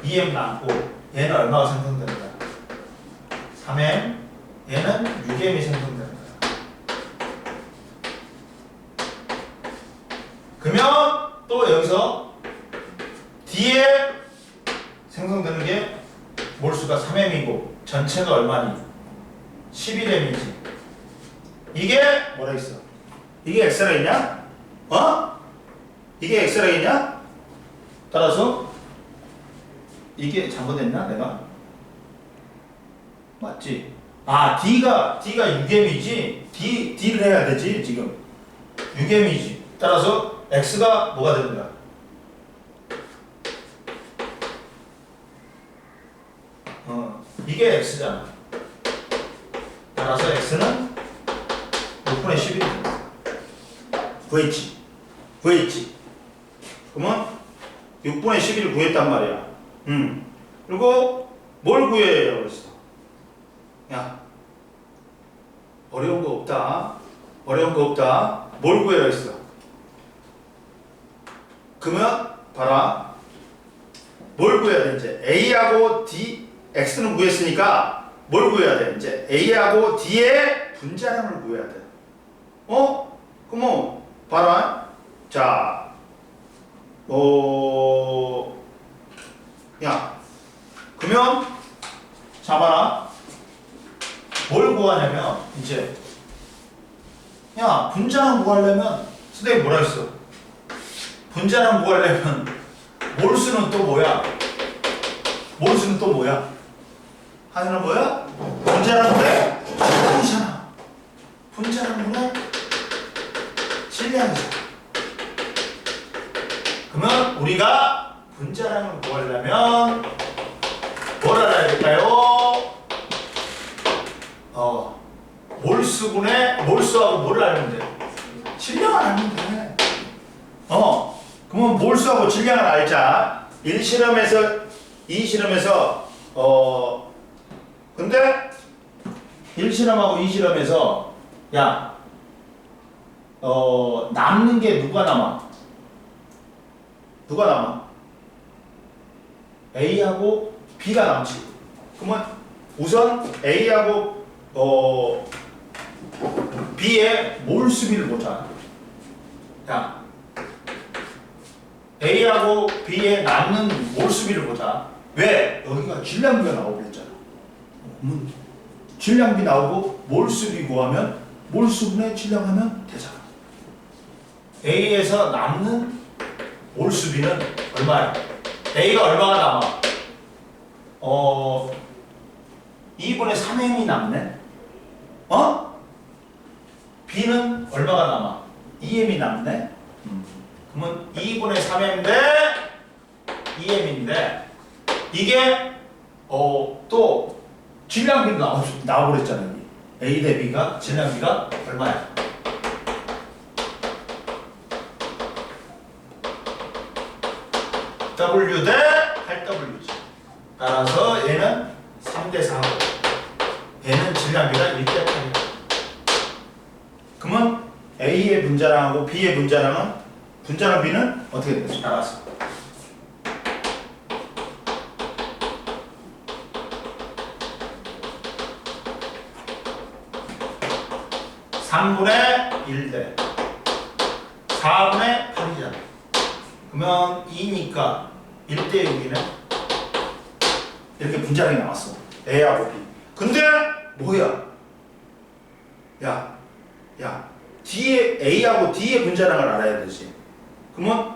A: 2M 남고, 얘는 얼마가 생성되는 거야? 3M, 얘는 6M이 생성되는 거야. 그러면 또 여기서 D에 생성되는 게 몰수가 3M이고 전체가 얼마니? 11M이지. 이게 뭐라 했어? 이게 X라 했냐? 이게 X라 했냐? 따라서 이게 잘못했나 내가? 맞지? D가 6M이지? D를 해야 되지 지금. 6M이지. 따라서 X가 뭐가 되는 거야? 이게 X잖아. 따라서 X는 6분의 11이 됩니다. VH. 그러면 6분의 11을 구했단 말이야. 그리고 뭘 구해야 그랬어? 야, 어려운 거 없다. 뭘 구해야 했어? 그러면 봐라. 뭘 구해야 돼 이제? A하고 D, X는 구했으니까 뭘 구해야 돼 이제? A하고 D의 분자량을 구해야 돼. 그럼 봐라. 자, 야, 그러면 잡아라. 뭘 구하냐면 이제 야, 분자량 구하려면 선생님 뭐라 했어? 분자량 구하려면 몰수는 또 뭐야? 하나는 뭐야? 분자량분의 질량이잖아. 분자량분의 질량이잖아. 그러면 우리가 분자량을 구하려면 뭘 알아야 될까요? 몰수하고 뭘 알면 돼? 질량을 알면 돼. 그러면 몰수하고 질량을 알자. 1실험에서 2실험에서 근데 1실험하고 2실험에서 야 남는 게 누가 남아? A하고 B가 남지. 그러면 우선 A하고 B의 몰수비를 보자. 자, A하고 B의 남는 몰수비를 보자. 왜? 여기가 질량비가 나오고 있잖아. 질량비 나오고 몰수비 구하면 몰수분의 질량하면 되잖아. A에서 남는 몰수비는 얼마야? A가 얼마가 남아? 2분의 3m이 남네? B는 얼마가 남아? 2m이 남네? 그러면 2분의 3m 대 2m인데 이게 또 질량비도 나오고 그랬잖아요. A 대 B가 질량비가 얼마야? W 대 8W지. 따라서 얘는 3대 4고 얘는 질량비가 1대 8이야. 그러면 A의 분자량하고 B의 분자량은 분자량 B는 어떻게 되겠어? 따라서 3분의 1대 4분의 8이잖아. 그러면 2니까 1대 6이네. 이렇게 분자량이 나왔어. A하고 B. 근데 뭐야? 야, D의 A하고 D의 분자량을 알아야 되지. 그러면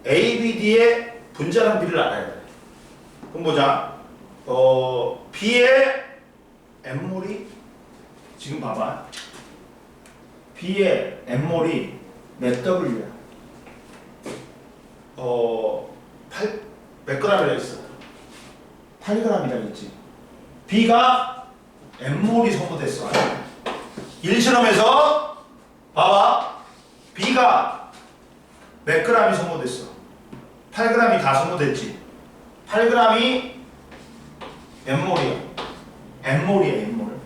A: A, B, D의 분자량 B를 알아야 돼. 그럼 보자. B의 M몰이 지금 봐봐. B의 M몰이 몇 W야? 몇 g이라 했어? 8g이라 했지. B가 M몰이 소모됐어. 1실험에서 봐봐. B가 몇 g이 소모됐어? 8g이 다 소모됐지. 8g이 몇 몰이야? N몰이야, N몰.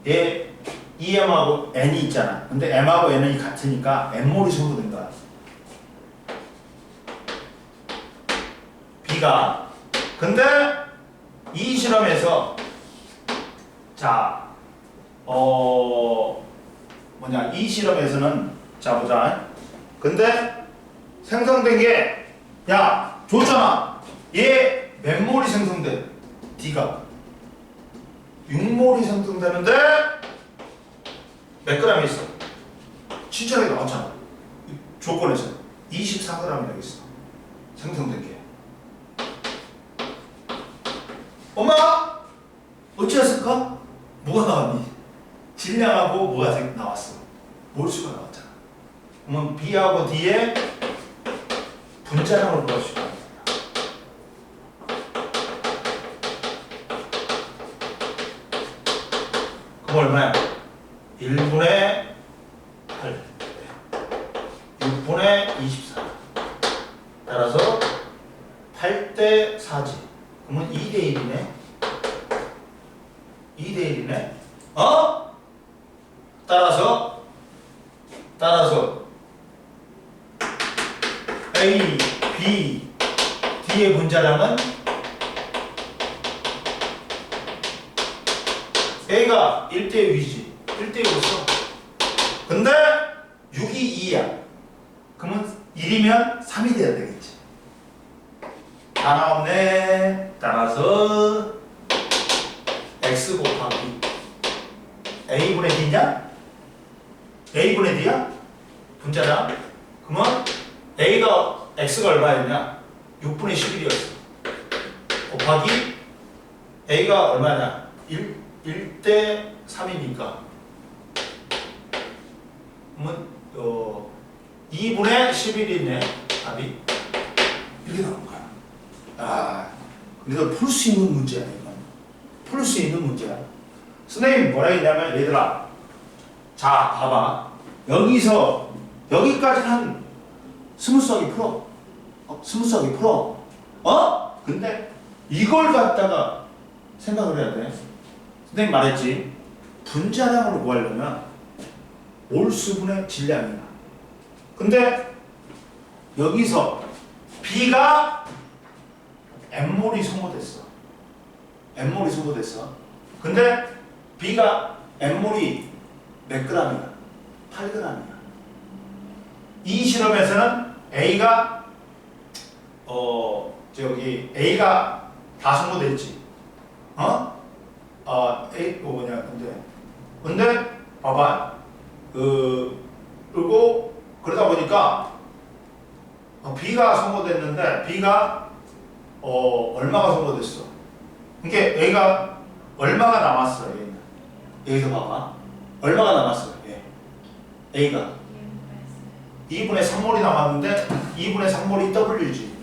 A: 얘 EM하고 N이 있잖아. 근데 M하고 N이 같으니까 N몰이 소모된 거야. B가. 근데 이 실험에서 자, 이 실험에서는 자 보자. 근데 생성된 게 야, 줬잖아. 얘 몇 몰이 생성돼? D가 6몰이 생성되는데 몇 g이 있어? 친절하게 나왔잖아. 조건에서 24g이라고 있어. 생성된 게. 엄마! 어찌했을까? 뭐가 나왔니? 질량하고 뭐가 나왔어? 몰수가 나왔잖아. 그러면 B하고 D의 분자량을 구할 수 있다. 그럼 얼마야? 1분의 8, 6분의 24. 따라서 8대 4지. 그러면 2대 1이네. 2대 1이네. 따라서 A, B, D의 분자량은 A가 1대 6이지. 1대 6이었어. 근데 6이 2야. 그러면 1이면 3이 돼야 되겠지. 다 나왔네. 따라서 X 곱하기 A분의 D냐? A분의 D야? 분자량? 그러면 X가 얼마였냐? 6분의 11이었어. 곱하기 A가 얼마냐? 1대 3이니까 그러면 2분의 11이네. 답이 이렇게 나온 거야. 그래서 풀 수 있는 문제야. 이건 풀 수 있는 문제야. 선생님이 뭐라 했냐면 얘들아, 자 봐봐. 여기서 여기까지 한 스무스하게 풀어. 스무스하게 풀어. 근데 이걸 갖다가 생각을 해야 돼. 선생님 말했지. 분자량으로 구하려면 몰수분의 질량이야. 근데 여기서 B가 M몰이 소모됐어. M몰이 소모됐어. 근데 B가 N몰이 몇 g이야? 8g이야. 이 실험에서는 A가 A가 다 성공됐지. A 뭐냐 근데 봐봐. 그리고 그러다 보니까 B가 선고됐는데 B가 얼마가 선고됐어? 그러니까 A가 얼마가 남았어? A는. 여기서 봐봐. 얼마가 남았어? A가 2분의 3몰이 남았는데 2분의 3몰이 W지.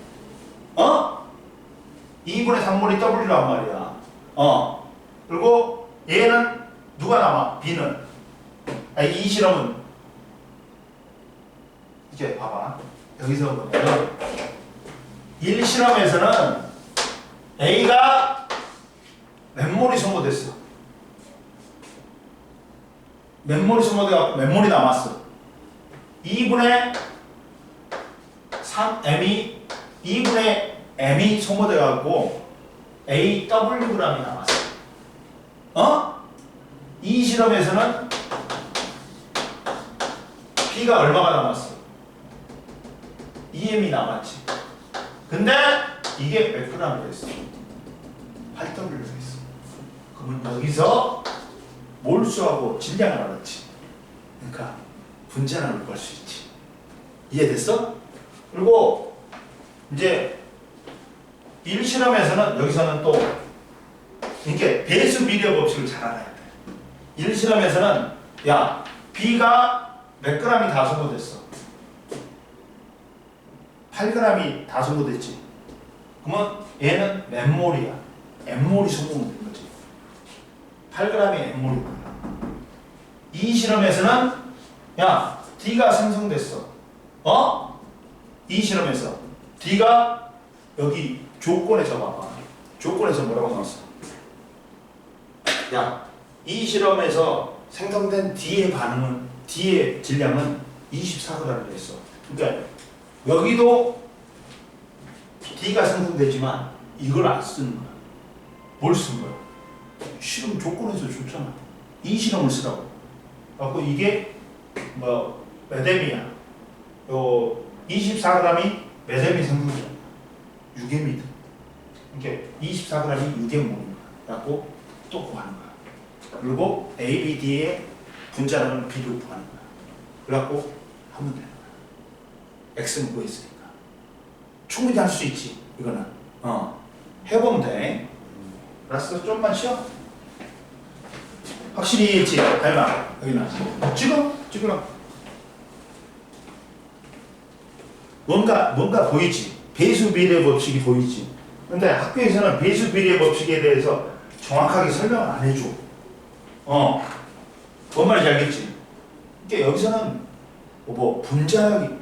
A: 2분의 3몰이 W란 말이야. 그리고 얘는 누가 남아? B는. 이 실험은 이제 봐봐. 여기서 보면 1실험에서는 A가 몇 몰이 선고됐어? 몇 몰이 선고돼갖고 몇 몰이 남았어? 2분의 3M이 2분의 M이 소모돼갖고 AWg이 남았어. 이 실험에서는 B가 얼마가 남았어? 2M이 남았지. 근데 이게 몇 g이 됐어? 8W가 됐어. 그러면 여기서 몰수하고 질량을 알았지. 그러니까 분자량을 구할 수 있지. 이해됐어? 그리고 이제 1실험에서는 여기서는 또 이렇게 배수 비례 법칙을 잘 알아야 돼. 1실험에서는 야 B가 몇 g이 다 소모됐어? 8g이 다 소모됐지. 그러면 얘는 몇 몰이야? N몰이 소모된 거지. 8g이 N몰인 거야. 이 실험에서는 야 D가 생성됐어. 이 실험에서 D가 여기 조건에서 봐봐. 조건에서 뭐라고 나왔어? 야, 이 실험에서 생성된 D의 반응은 D의 질량은 24g이 됐어. 그러니까 여기도 D가 생성되지만 이걸 안 쓰는 거야. 뭘 쓴 거야? 실험 조건에서 줬잖아. 이 실험을 쓰라고. 그래서 이게 뭐 몇 M이야? 요 24g이 몇 M이 생성되냐? 6M이다. 그러니까 24g이 6M몰인 거야. 그래서 또 구하는 거야. 그리고 A, B, D의 분자량을 B로 구하는 거야. 그래갖고 하면 되는 거야. X는 구했으니까. 충분히 할 수 있지. 이거는. 해보면 돼. 알았어? 좀만 쉬어. 확실히 이해했지? 닮아. 여기는. 찍으라. 뭔가 보이지? 배수 비례 법칙이 보이지? 근데 학교에서는 배수 비례 법칙에 대해서 정확하게 설명을 안 해줘. 뭔 말인지 알겠지? 그러니까 여기서는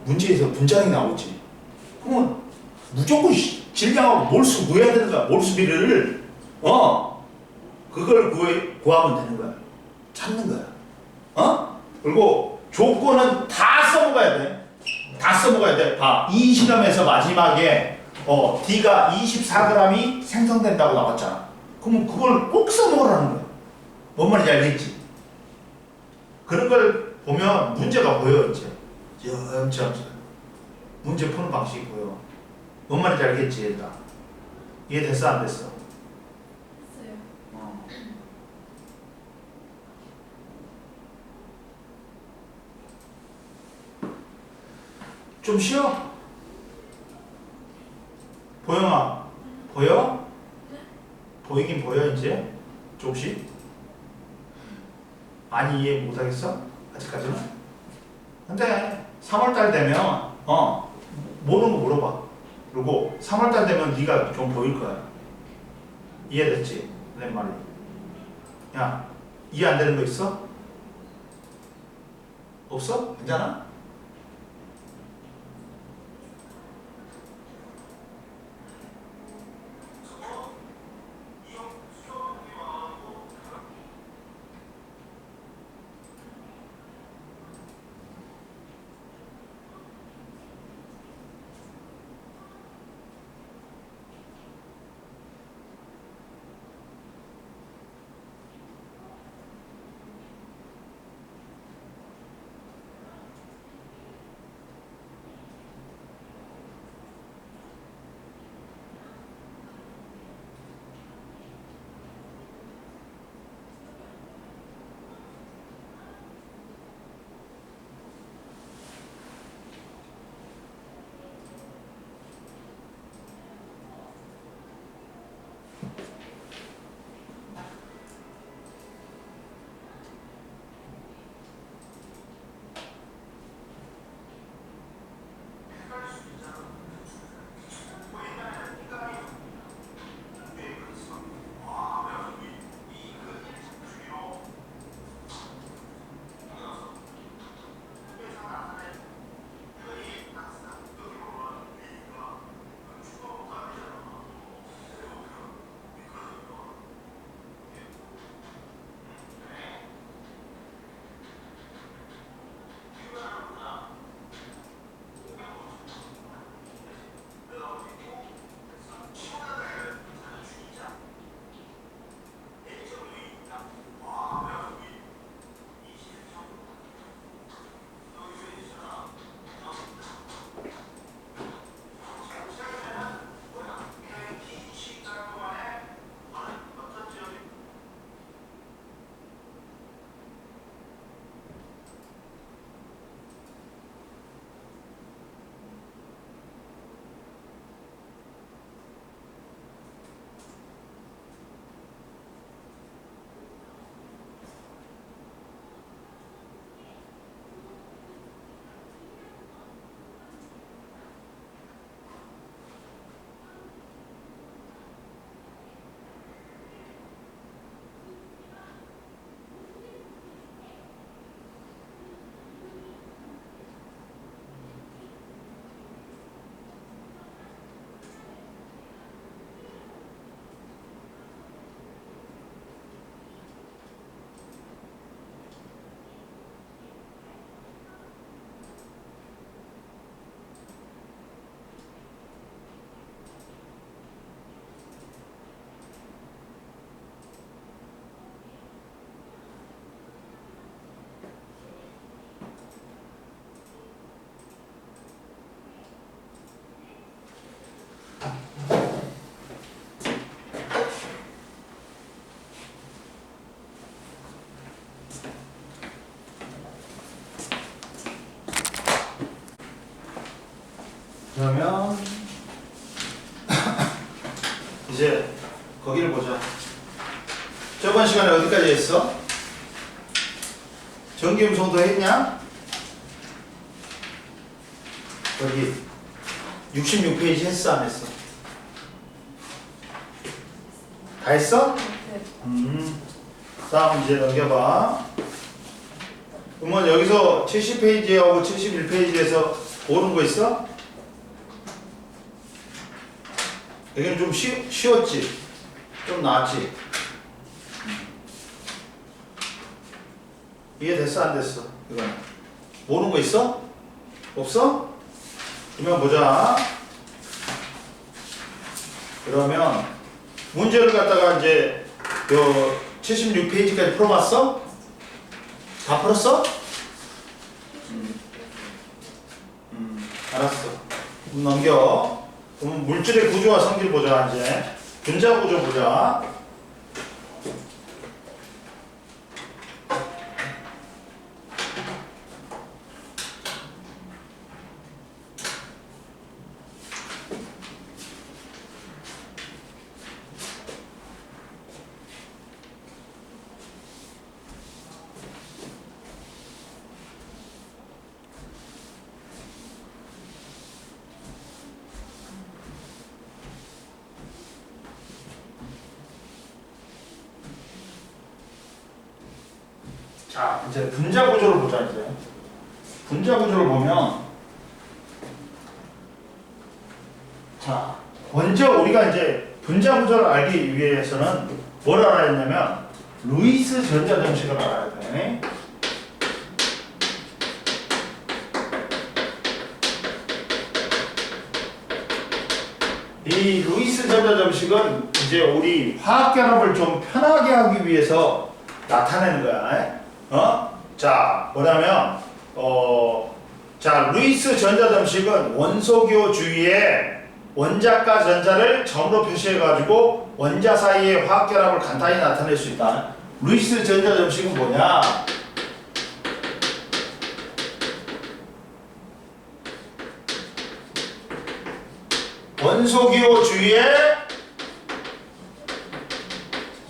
A: 문제에서 분자량이 나오지. 그러면 무조건 질량하고 몰수 구해야 되는 거야. 몰수 비례를. 그걸 구하면 되는 거야. 찾는 거야. 그리고 조건은 다 써먹어야 돼. 다 써먹어야 돼. 봐. 이 실험에서 마지막에 D가 24g이 생성된다고 나왔잖아. 그러면 그걸 꼭 써먹으라는 거야. 뭔 말인지 알겠지? 그런 걸 보면 문제가 보여 이제. 점점 문제 푸는 방식이 보여. 뭔 말인지 알겠지 얘들아? 이해됐어 안 됐어?
B: 됐어요.
A: 좀 쉬어. 보영아, 보여? 보이긴 보여 이제 조금씩. 많이 이해 못하겠어? 아직까지는? 근데 3월달 되면 모르는 거 물어봐. 그리고 3월달 되면 네가 좀 보일 거야. 이해됐지? 내 말이. 야, 이해 안 되는 거 있어? 없어? 괜찮아? 그러면 이제 거기를 보자. 저번 시간에 어디까지 했어? 전기음성도 했냐? 거기 66페이지 했어 안 했어? 다 했어?
B: 네.
A: 다음 이제 넘겨봐. 그러면 여기서 70페이지하고 71페이지에서 고른 거 있어? 여기는 좀 쉬웠지? 좀 나았지? 이해 됐어 안 됐어? 이거는 모르는 거 있어? 없어? 그러면 보자. 그러면 문제를 갖다가 이제 요 76페이지까지 풀어봤어? 다 풀었어? 알았어. 그럼 넘겨. 그럼 물질의 구조와 성질 보자 이제. 분자 구조 보자. 자, 이제 분자 구조를 보자 이제. 분자 구조를 보면 자, 먼저 우리가 이제 분자 구조를 알기 위해서는 뭘 알아야 했냐면 루이스 전자 정식을 알아야 돼. 이 루이스 전자 정식은 이제 우리 화학 결합을 좀 편하게 하기 위해서 나타내는 거야. 자, 뭐냐면 자, 루이스 전자 정식은 원소교 주위에 원자과 전자를 점으로 표시해 가지고 원자 사이의 화학 결합을 간단히 나타낼 수 있다. 루이스 전자 정식은 뭐냐? 원소기호 주위에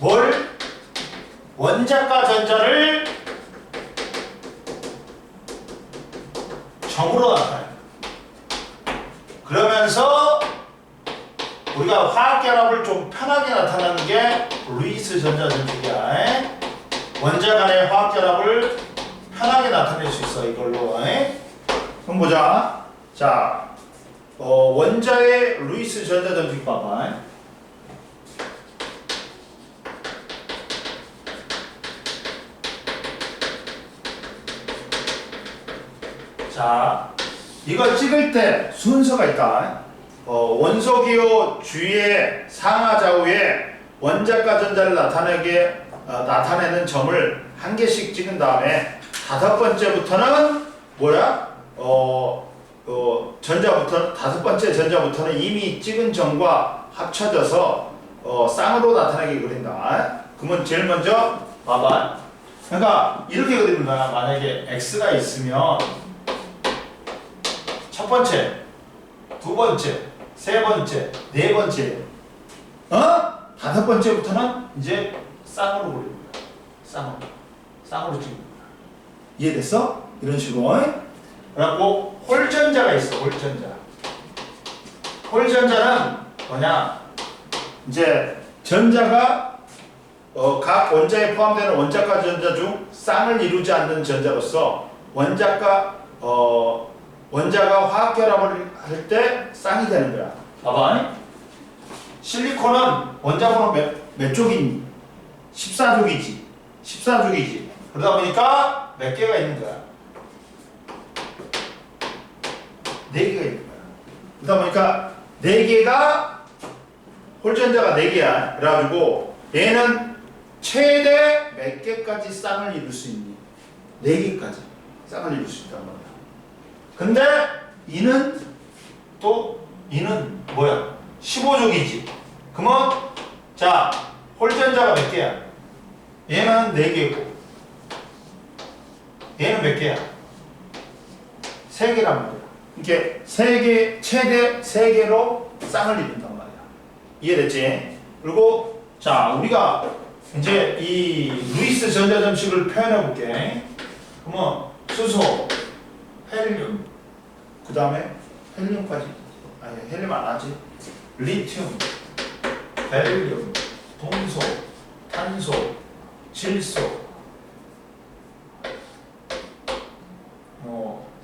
A: 뭘? 원자과 전자를 점으로 나타내요. 그러면서 우리가 화학결합을 좀 편하게 나타내는 게 루이스 전자점식이야. 원자 간의 화학결합을 편하게 나타낼 수 있어 이걸로. 그럼 보자. 자, 원자의 루이스 전자점식 봐봐. 자, 이걸 찍을 때 순서가 있다. 원소기호 주위에 상하 좌우에 원자과 전자를 나타내는 점을 한 개씩 찍은 다음에 다섯 번째부터는 뭐야? 다섯 번째 전자부터는 이미 찍은 점과 합쳐져서 쌍으로 나타나게 그린다. 그러면 제일 먼저 봐봐. 그러니까 이렇게 그리는 거야. 만약에 x가 있으면 첫 번째, 두 번째, 세 번째, 네 번째, 다섯 번째부터는 이제 쌍으로 그리는 거야. 쌍으로 찍는 거야. 이해됐어? 이런 식으로. 그래갖고 홀전자가 있어. 홀전자는 뭐냐? 이제 전자가 각 원자에 포함되는 원자과 전자 중 쌍을 이루지 않는 전자로서 원자가 화학결합을 할 때 쌍이 되는 거야. 봐봐. 실리콘은 원자번호 몇 쪽이니? 14쪽이지. 14쪽이지. 그러다 보니까 몇 개가 있는 거야? 4개가 있는 거야. 그러다 보니까 4개가 홀전자가 4개야. 그래가지고 얘는 최대 몇 개까지 쌍을 이룰 수 있니? 4개까지 쌍을 이룰 수 있단 말이야. 근데 이는 뭐야? 15족이지. 그러면 자, 홀전자가 몇 개야? 얘는 4개고 얘는 몇 개야? 3개란 말이야. 이렇게 3개, 최대 3개로 쌍을 이룬단 말이야. 이해됐지? 그리고 자, 우리가 이제 이 루이스 전자점식을 표현해 볼게. 그러면 수소, 헬륨, 그 다음에 헬륨까지, 아니 헬륨 안 하지. 리튬, 베릴륨, 동소, 탄소, 질소,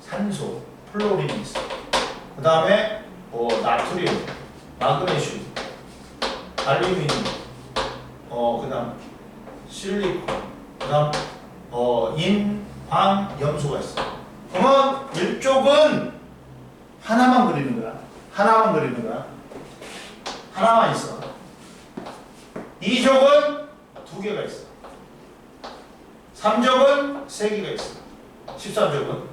A: 산소, 플로린이 있어. 그 다음에 나트륨, 마그네슘, 알루미늄, 그 다음 실리콘, 그 다음 인, 황, 염소가 있어. 그러면 이쪽은 하나만 그리는 거야. 하나만 있어. 이쪽은 2개가 있어. 3쪽은 3개가 있어. 13쪽은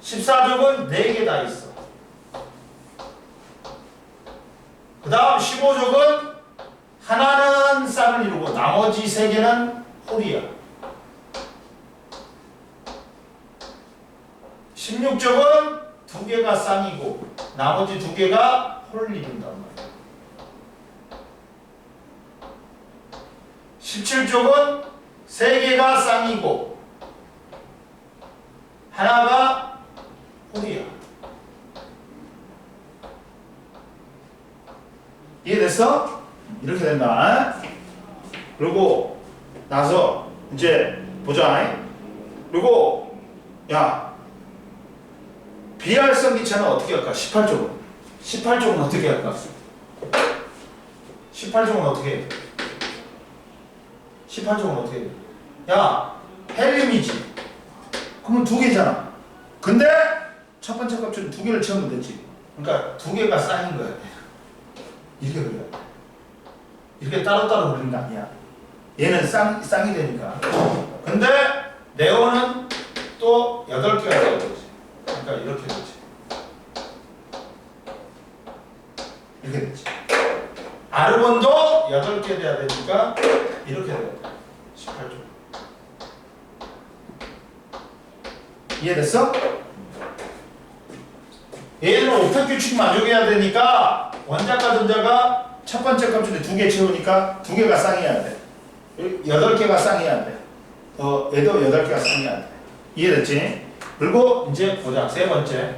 A: 14쪽은 4개 다 있어. 그 다음 15쪽은 하나는 쌍을 이루고 나머지 3개는 홀이야. 16쪽은 2개가 쌍이고 나머지 2개가 홀을 이룬단 말이야. 17쪽은 3개가 쌍이고 하나가 홀이야. 이해됐어? 이렇게 된다. 그리고 나서 이제 보자. 그리고 야, 비활성 기체는 어떻게 할까? 18쪽은 어떻게 할까? 18쪽은 어떻게 해? 18쪽은 어떻게 해? 야, 헬륨이지. 그러면 2개잖아. 근데 첫 번째 값은 2개를 채우면 되지. 그러니까 2개가 쌍인 거야. 이렇게 그려. 이렇게 따로따로 그리는 거 아니야. 얘는 쌍이 되니까. 근데 네온은 또 8개가 되어야 되지. 그러니까 이렇게 되지. 이렇게 되지. 아르곤도 8개 돼야 되니까 이렇게 돼야 돼. 18쪽. 이해됐어? 얘는 옥텟 규칙 만족해야 되니까 원자과 전자가 첫 번째 값 중에 2개 채우니까 2개가 쌍이어야 돼. 8개가 쌍이어야 돼. 얘도 8개가 쌍이어야 돼. 이해됐지? 그리고 이제 보자. 세 번째.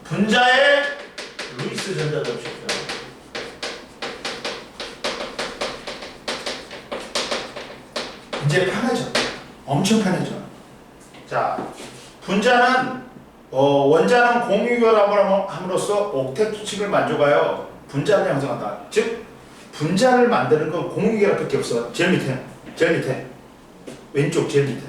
A: 분자의 루이스 전자접시다. 이제 편해져. 엄청 편해져. 자, 분자는 원자는 공유결합을 함으로써 옥텟 수칙을 만족하여 분자를 형성한다. 즉 분자를 만드는 건 공유결합밖에 없어. 제일 밑에 왼쪽 제일 밑에.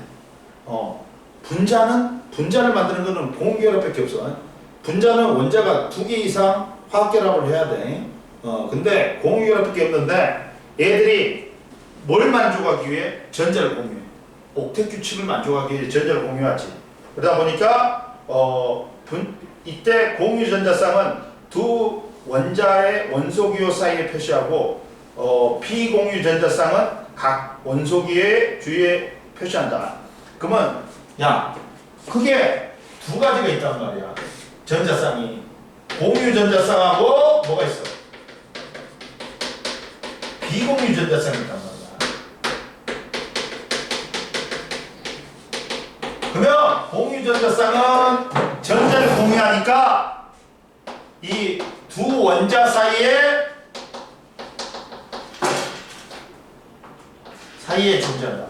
A: 분자를 만드는 거는 공유결합밖에 없어. 분자는 원자가 2개 이상 화학결합을 해야 돼. 근데 공유결합밖에 없는데 얘들이 뭘 만족하기 위해 전자를 공유해. 옥텟 규칙을 만족하기 위해 전자를 공유하지. 그러다 보니까 이때 공유 전자쌍은 두 원자의 원소기호 사이에 표시하고 비공유 전자쌍은 각 원소기의 주위에 표시한다. 그러면 야, 크게 두 가지가 있단 말이야. 전자쌍이 공유 전자쌍하고 뭐가 있어? 비공유 전자쌍이 있단 말이야. 그러면 공유 전자쌍은 전자를 공유하니까 이 두 원자 사이에 존재한다.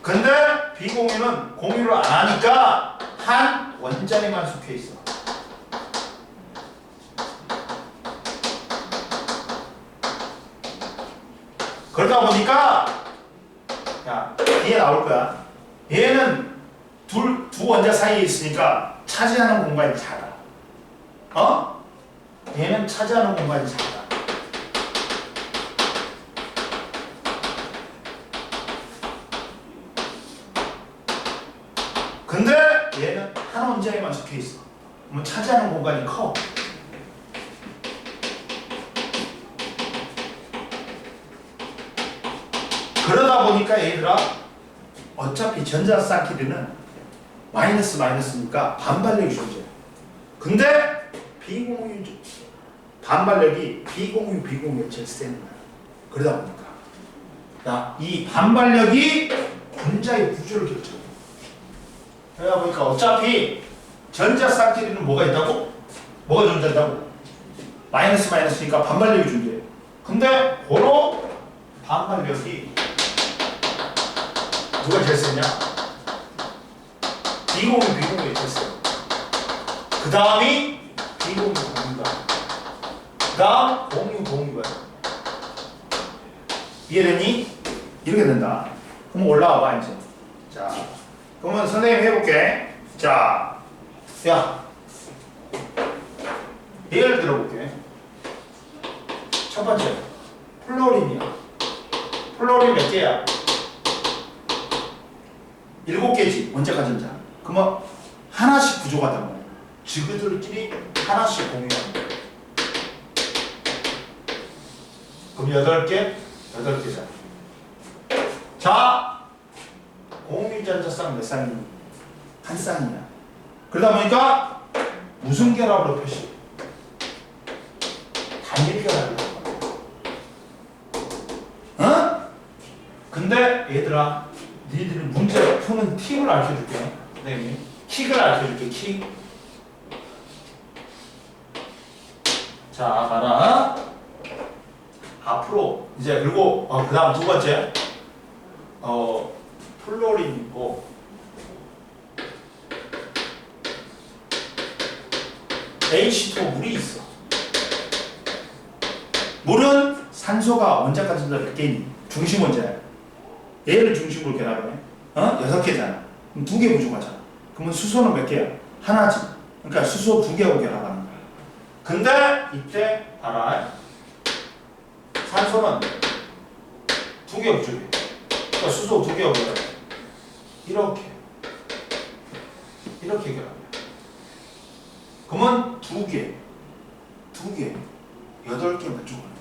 A: 근데 비공유는 공유를 안 하니까 한 원자에만 속해 있어. 그러다 보니까 야, 뒤에 나올 거야. 얘는 두 원자 사이에 있으니까 차지하는 공간이 작아. 얘는 차지하는 공간이 작아. 근데 얘는 한 원자에만 속해 있어. 그러면 차지하는 공간이 커. 그러다 보니까 얘들아, 어차피 전자쌍끼리는 마이너스니까 반발력이 존재해. 근데 비공유 반발력이 비공유가 제일 센 거야. 그러다 보니까 이 반발력이 분자의 구조를 결정해. 그러다 보니까 어차피 전자쌍끼리는 뭐가 있다고? 뭐가 존재한다고? 마이너스니까 반발력이 존재해. 근데 고로 반발력이 누가 제일 세냐? 비공유가 제일 세. 그 다음이 비공유가. 그 다음 공유가. 이해됐니? 이렇게 된다. 그럼 올라와봐 이제. 자, 그러면 선생님 해볼게. 자, 야, 예를 들어볼게. 첫 번째, 플로린이야. 플로린 몇 개야? 7개지, 원자가 전자. 그러면 하나씩 부족하단 말이야. 지그들끼리 하나씩 공유하는 거야. 그럼 8개잖아. 자, 공유전자쌍 몇 쌍이니? 한 쌍이야. 그러다 보니까 무슨 결합으로 표시? 단일 결합이야. 근데 얘들아, 니들이 문제 푸는 팁을 알려줄게. 선생님이 킥을 알려줄게. 킥. 자, 봐라. 앞으로 이제 그리고 그 다음 두 번째 플로린 있고 H2O 물이 있어. 물은 산소가 원자가 전자 몇 개니? 중심 원자야. 얘를 중심으로 결합해. 6개잖아. 그럼 2개 부족하잖아. 그러면 수소는 몇 개야? 하나지. 그러니까 수소 2개하고 결합하는 거야. 근데 이때 봐라. 산소는 2개 부족해. 그러니까 수소 2개하고 결합해. 이렇게 결합해. 그러면 2개, 8개만 쪼는 거야.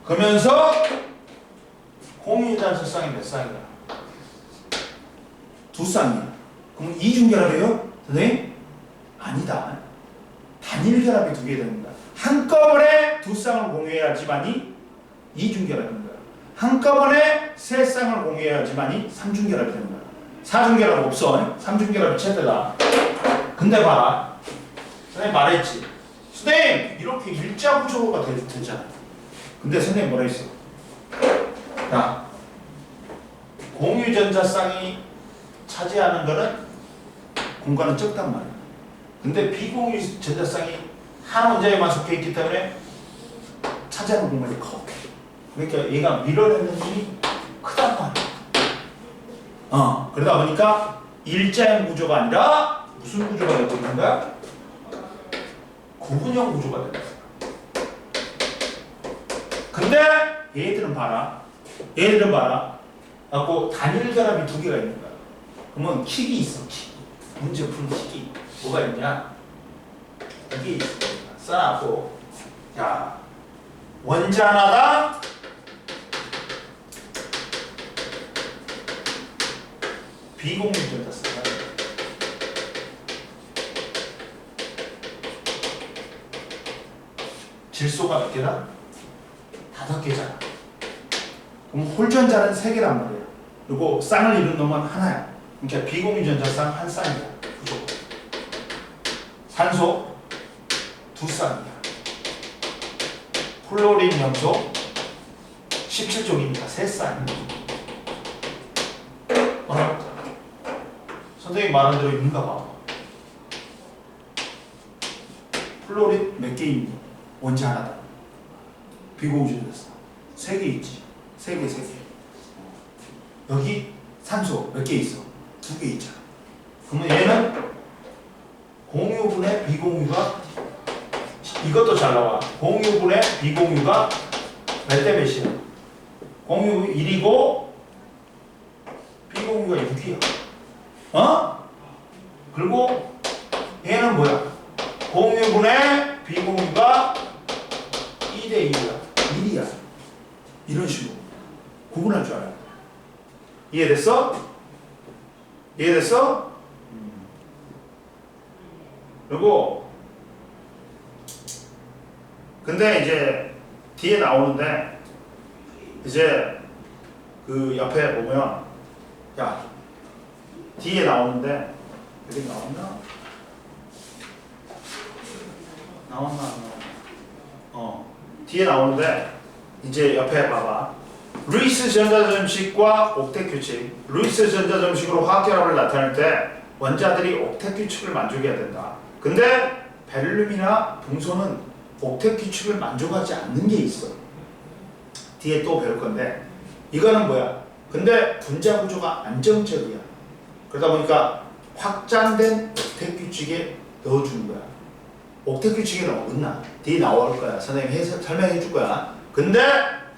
A: 그러면서 공유전자쌍이 몇 쌍이야? 2쌍이야. 그럼 이중결합이에요? 선생님? 아니다. 단일 결합이 2개 됩니다. 한꺼번에 두 쌍을 공유해야지만이 이중결합인 거야. 한꺼번에 세 쌍을 공유해야지만이 삼중결합이 되는 거야. 사중결합 없어. 삼중결합이 최대다. 근데 봐라. 선생님 말했지. 선생님 이렇게 일자 구조가 되잖아. 근데 선생님 뭐라 했어? 야, 공유전자쌍이 차지하는 거는 공간은 적단 말이야. 근데 비공유전자쌍이 한 원자에만 속해 있기 때문에 차지하는 공간이 커. 그러니까 얘가 밀어내는 힘이 크단 말이야. 그러다 보니까 일자형 구조가 아니라 무슨 구조가 되고 있는 거야? 구분형 구조가 되는 거야. 근데 얘들은 봐라. 갖고 단일 결합이 두 개가 있는 거야. 그러면 킥이 있어. 킥. 문제 푸는 킥이 뭐가 있냐? 여기 있어. 써놨고, 자, 원자 하나당 비공유전자쌍. 질소가 몇 개다? 5개잖아. 그럼 홀전자는 3개란 말이야. 그리고 쌍을 이룬 놈은 하나야. 그러니까 비공유전자쌍 한 쌍이야. 구조. 산소 2쌍이야. 플로린 염소 17쪽이니까 3쌍이야. 선생님이 말한 대로 있는가 봐. 플로린 몇 개 있니? 원자 하나다. 비공유전자쌍 3개 있지. 3개. 여기 산소 몇 개 있어? 2개 있잖아. 그러면 얘는 공유분의 비공유가 이것도 잘 나와. 공유분의 비공유가 몇 대 몇이야? 공유 1이고 비공유가 6이야. 그리고 얘는 뭐야? 공유분의 비공유가 2대 2야. 1이야. 이런 식으로 구분할 줄 알아야 돼. 이해됐어? 그리고 근데 이제 뒤에 나오는데 이제 그 옆에 보면 야 뒤에 나오는데 여기 나왔나? 뒤에 나오는데 이제 옆에 봐봐. 루이스 전자점식과 옥텟 규칙. 루이스 전자점식으로 화학결합을 나타낼 때 원자들이 옥텟 규칙을 만족해야 된다. 근데 베릴륨이나 붕소는 옥텟 규칙을 만족하지 않는 게 있어. 뒤에 또 배울 건데 이거는 뭐야? 근데 분자 구조가 안정적이야. 그러다 보니까 확장된 옥텟 규칙에 넣어주는 거야. 옥텟 규칙에는 어긋나. 뒤에 나올 거야. 선생님이 설명해 줄 거야. 근데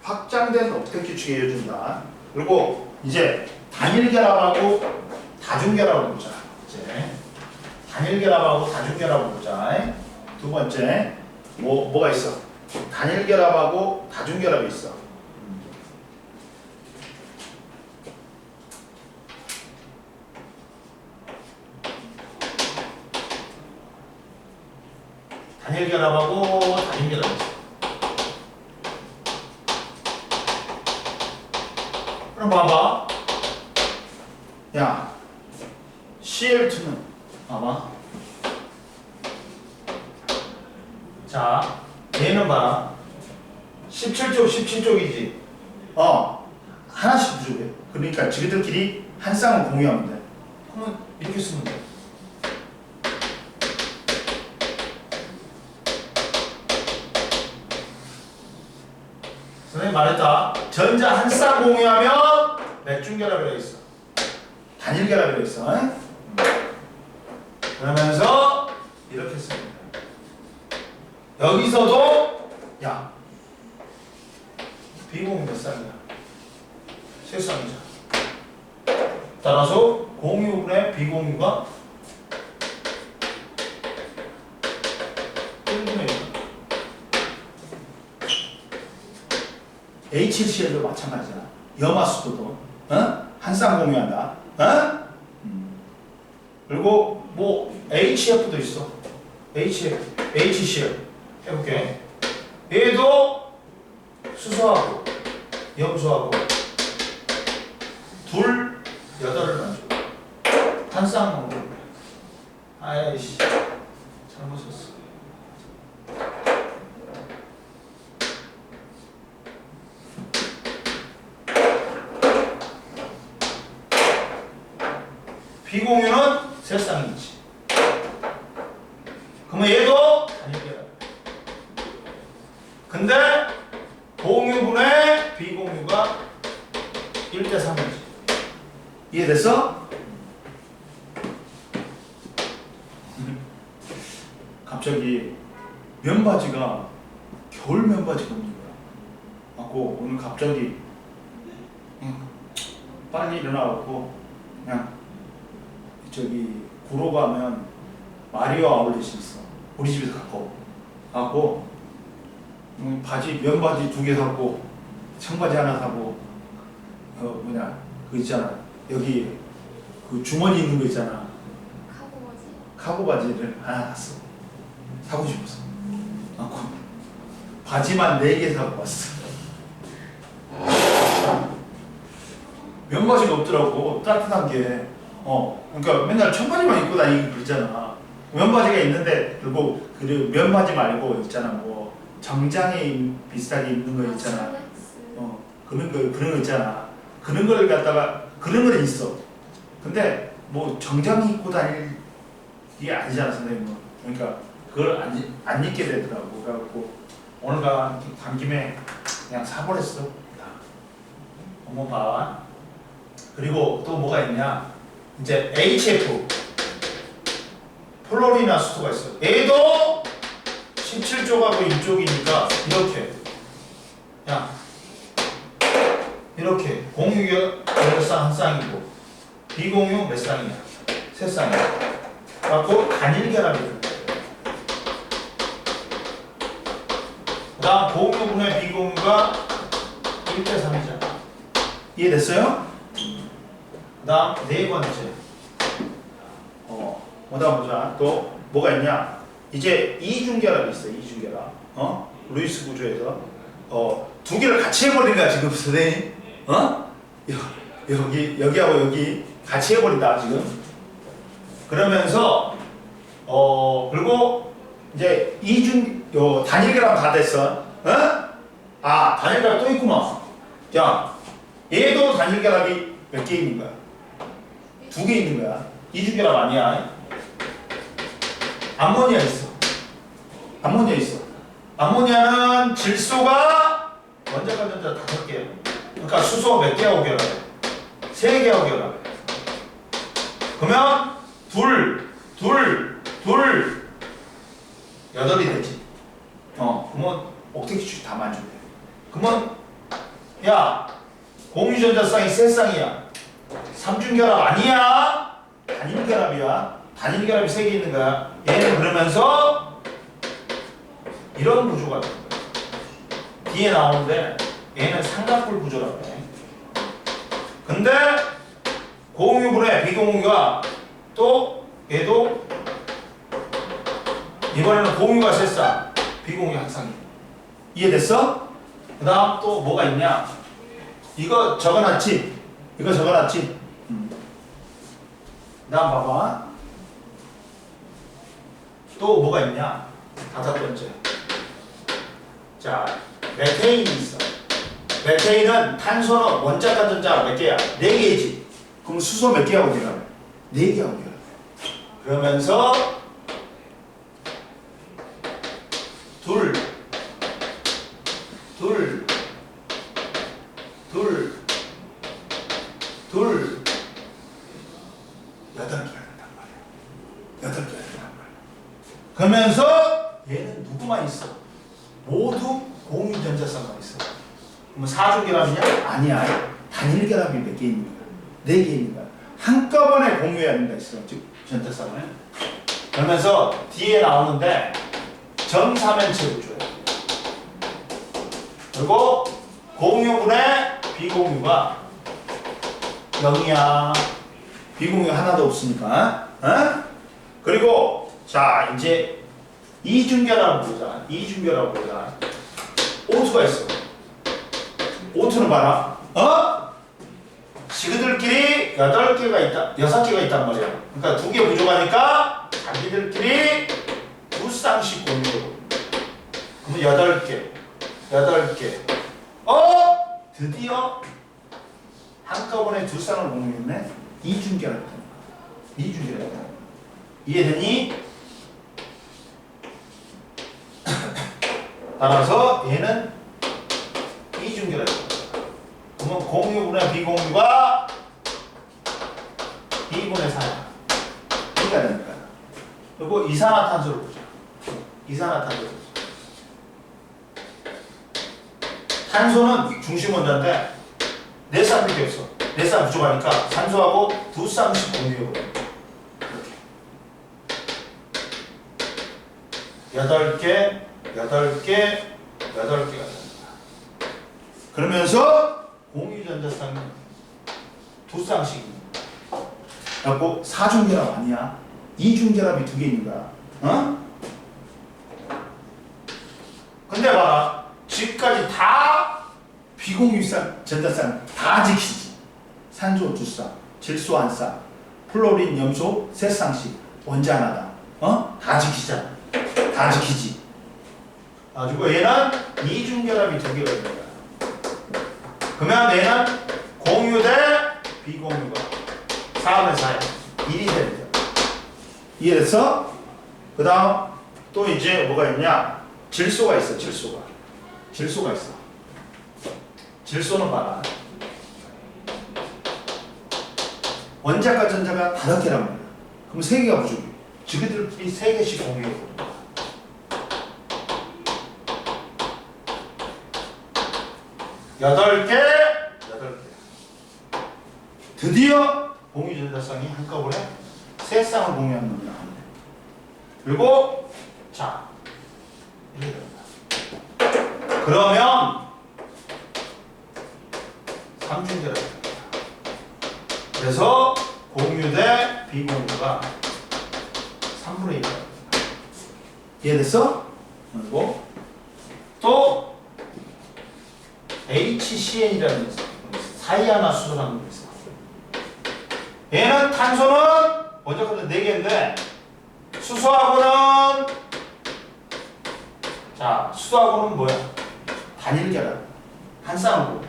A: 확장된 옥텟 규칙에 넣어준다. 그리고 이제 단일 결합하고 다중 결합을 보자. 이제 단일 결합하고 다중 결합을 보자. 두 번째 뭐가 있어? 단일 결합하고 다중 결합이 있어. 단일 결합하고 다중 결합이 있어. 그럼 봐봐. 야, Cl2는 봐봐. 자, 얘는 봐라. 17쪽이지. 하나씩 부족해. 그러니까 지그들끼리 한 쌍을 공유하면 돼. 그러면 이렇게 쓰면 돼. 선생님 말했다. 전자 한 쌍 공유하면 몇 중 결합이 있어? 단일 결합이 있어. 그러면서 이렇게 씁니다. 여기서도 야 비공유 몇 쌍이야? 세 쌍이잖아. 따라서 공유분의 비공유가 1분의 1. HCl도 마찬가지잖아. 염화수도도 한 쌍 공유한다. 그리고 뭐 HF도 있어. HCl 해볼게. 얘도 수소하고 염소하고 둘 여덟을 만져. 한 쌍 먹는 거야. 아이씨 잘못 썼어. 비공유는 세 쌍이지. 그러면 얘도 단일계라. 근데 공유분의 비공유가 1대 3이지. 이해됐어? 갑자기 면바지가 겨울 면바지가 없는 거야. 갖고 오늘 갑자기 빨리 일어나갖고 그냥 저기 구로 가면 마리오 아울렛이 있어. 우리 집에서 가까워. 갖고 바지 면바지 2개 사고 청바지 하나 사고 뭐냐 그 있잖아 여기 그 주머니 있는 거 있잖아 카고 바지를 하나 샀어. 사고 싶었어. 갖고 바지만 4개 사고 왔어. 면바지가 없더라고. 따뜻한 게. 그러니까 맨날 청바지만 입고 다니고 그러잖아. 면바지가 있는데 그리고 그 면바지 말고 있잖아 뭐 정장에 비슷하게 입는 거 있잖아. 그런 거 있잖아. 그런 걸 갖다가 그런 거는 있어. 근데 뭐 정장 입고 다닐 게 아니잖아 선생님은. 그러니까 그걸 안 입게 되더라고. 그래갖고 오늘 간 김에 그냥 사버렸어. 어머 봐. 그리고 또 뭐가 있냐? 이제 HF 플로리나 수소가 있어. 얘도 17쪽하고 1쪽이니까 이렇게 야 이렇게 공유 몇 쌍 한 쌍이고 비공유 몇 쌍이냐? 세 쌍이야. 그래갖고 단일결합이 돼. 그 다음 공유분의 비공유가 1대 3이잖아. 이해됐어요? 그 다음 네 번째 뭐다 보자. 또 뭐가 있냐? 이제 이중결합이 있어. 이중결합. 루이스 구조에서 2개를 같이 해버린 거야 지금 선생님. 여기하고 여기 같이 해버린다 지금. 그러면서 그리고 이제 단일결합 다 됐어. 단일결합 또 있구나. 자, 얘도 단일결합이 몇 개 있는 거야? 2개 있는 거야. 이중결합 아니야. 암모니아 있어. 암모니아는 질소가 원자과 전자 5개. 그러니까 수소 몇 개하고 결합해? 3개하고 결합해. 그러면 둘 8이 되지. 그러면 옥택기축이 다 만족해. 그러면 야 공유전자쌍이 3쌍이야. 3중결합 아니야. 단일결합이야. 단일결합이 3개 있는 거야. 얘는 그러면서 이런 구조가 된 거야. 뒤에 나오는데 얘는 삼각뿔 구조라고 해. 근데 공유분의 비공유가 또 얘도 이번에는 공유가 3쌍, 비공유 1쌍이야. 이해됐어? 그 다음 또 뭐가 있냐? 이거 적어놨지? 그 다음 봐봐. 또 뭐가 있냐? 5번째. 자, 메테인이 있어. 메테인은 탄소는 원자과 전자가 몇 개야? 4개지. 그럼 수소 몇 개하고 결합해? 4개하고 결합해. 그러면서 둘 8개가 된단 말이야. 8개가 된단 말이야. 그러면서 얘는 누구만 있어? 모두 공유전자쌍만 있어. 그럼 4중결합이냐? 아니야. 단일결합이 몇 개 있는 거야? 4개 있는 거야. 한꺼번에 공유해야 된다 있어. 즉 전자쌍을. 그러면서 뒤에 나오는데 정사면체 구조야. 그리고 공유분의 비공유가 0이야. 비공유 하나도 없으니까. 그리고 자 이제 이중결합을 보자. O2가 있어. O2는 봐라. 지그들끼리 8개가 있다, 6개가 있단 말이야. 그러니까 2개 부족하니까 자기들끼리 2쌍씩 공유로. 그러면 8개. 드디어 한꺼번에 2쌍을 공유했네. 이중계라고 합니다. 이중계라고 합니다. 이해되니? 따라서 얘는 이중계라고 합니다. 그러면 공유분의 비공유가 2분의 4야. 이가 되니까. 그리고 이산화탄소를 보자. 이산화탄소를 보자. 탄소는 중심 원자인데 4쌍밖에 없어. 4쌍 부족하니까 산소하고 2쌍씩 공유해버려. 이렇게 8개, 8개가 됩니다. 그러면서 공유전자쌍은 2쌍씩입니다. 그래갖고 4중결합 아니야. 2중결합이 2개 있는 거야. 근데 봐라. 지금까지 다 비공유쌍, 전자쌍 다 지키지. 산소 2쌍, 질소 1쌍, 플로린, 염소 3쌍씩 원자 하나다. 다 지키잖아. 다 지키지. 그리고 얘는 이중결합이 2개가 있는 거야. 그러면 얘는 공유 대 비공유가 4분의 4야. 1이 되는 거야. 이해됐어? 그 다음 또 이제 뭐가 있냐? 질소가 있어. 질소가 있어. 질소는 봐라. 원자과 전자가 5개란 말이야. 그럼 3개가 부족해. 지그들끼리 3개씩 공유해. 8개. 드디어 공유전자쌍이 한꺼번에 3쌍을 공유하는 겁니다. 그리고 자 이렇게 됩니다. 그러면 3중결합이 됩니다. 그래서 공유 대 비공유가 3분의 1이다. 이해됐어? 그리고 또 HCN이라는 사이아나 수소라는 게 있어. 얘는 탄소는 어쨌든 4개인데 수소하고는 수소하고는 뭐야? 단일결합. 한 쌍으로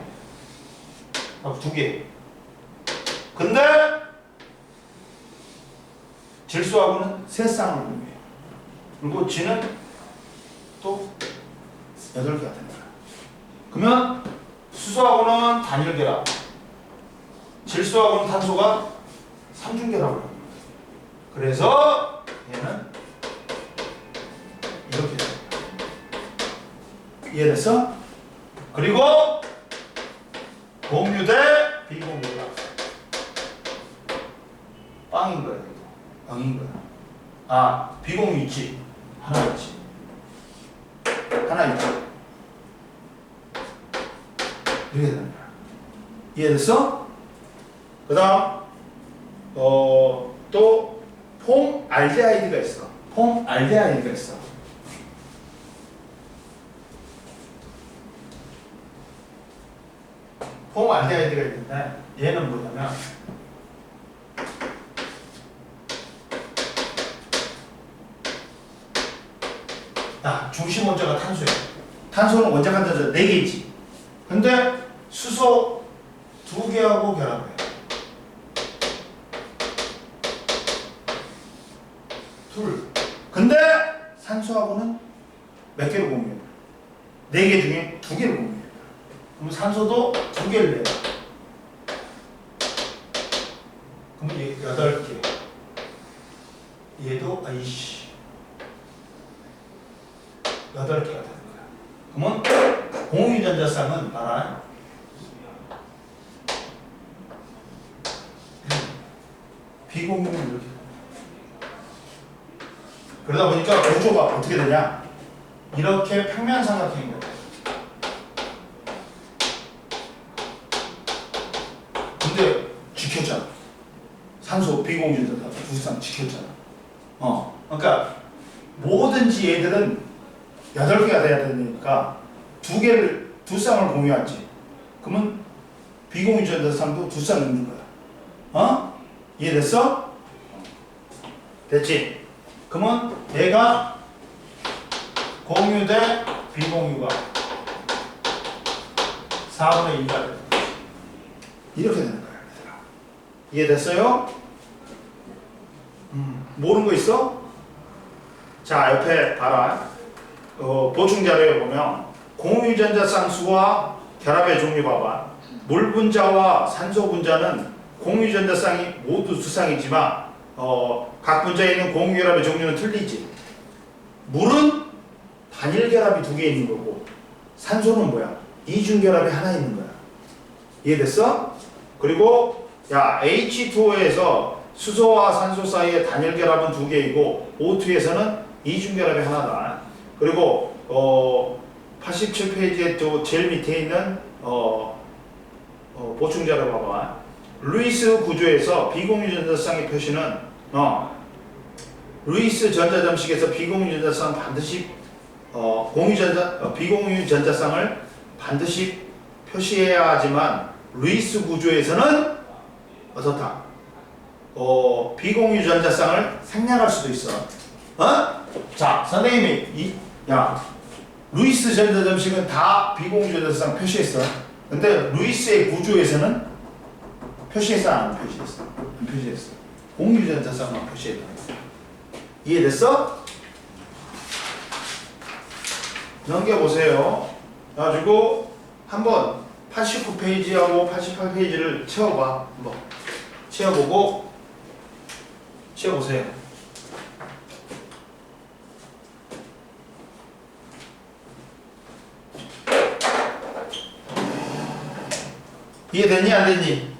A: 2개. 근데 질소하고는 3쌍을 공유해. 그리고 G는 또 8개가 된다. 그러면 수소하고는 단일결합, 질소하고는 탄소가 3중결합을 합니다. 그래서 얘는 이렇게 됩니다. 이해됐어? 그리고 공유 대 비공유가 빵인 거야. 0인 거야. 비공유 있지? 하나 있지. 이렇게 되는 거야. 이해됐어? 그 다음 또 폼알데하이드가 있어. 폼알데하이드가 있어. 폼알데하이드가 있는데 얘는 뭐냐면 중심 원자가 탄소야. 탄소는 원자가 4개 있지. 근데 수소 2개하고 결합을 해. 둘. 근데 산소하고는 몇 개를 공유해? 4개 중에 2개를 공유해. 그럼 산소도 2개를 내요. 그럼 얘 8개. 얘도 8개가 되는 거야. 그러면 공유전자쌍은 봐라. 비공유는 이렇게. 그러다 보니까 구조가 어떻게 되냐? 이렇게 평면삼각형인 거야. 근데 지켰잖아. 산소 비공유전자 두쌍 지켰잖아. 그러니까 뭐든지 얘들은 8개가 돼야 되니까 두 쌍을 공유하지. 그러면 비공유 전자쌍도 두 쌍 있는 거야. 어? 이해됐어? 됐지? 그러면 얘가 공유 대 비공유가 4분의 2가 되는 거지. 이렇게 되는 거야. 얘들아. 이해됐어요? 모르는 거 있어? 자, 옆에 봐라. 보충 자료에 보면 공유 전자쌍 수와 결합의 종류 봐봐. 물 분자와 산소 분자는 공유 전자쌍이 모두 두 쌍이지만 각 분자에 있는 공유 결합의 종류는 틀리지. 물은 단일 결합이 두 개 있는 거고 산소는 뭐야? 이중 결합이 하나 있는 거야. 이해됐어? 그리고 야 H2O에서 수소와 산소 사이의 단일 결합은 두 개이고 O2에서는 이중 결합이 하나다. 그리고 87페이지에 또 제일 밑에 있는 보충 자료 봐봐. 루이스 구조에서 비공유 전자쌍의 표시는 루이스 전자점식에서 비공유 전자쌍 반드시 비공유 전자쌍을 반드시 표시해야 하지만 루이스 구조에서는 어떻다? 비공유 전자쌍을 생략할 수도 있어. 자, 선생님이 루이스 전자점식은 다 비공유 전자쌍 표시했어. 근데 루이스의 구조에서는 표시했어, 안 표시했어? 안 표시했어. 공유 전자쌍만 표시했다. 이해됐어? 넘겨보세요. 그래가지고 한번 89페이지하고 88페이지를 채워봐. 한번 채워보고 채워보세요. 이해됐니 안 됐니?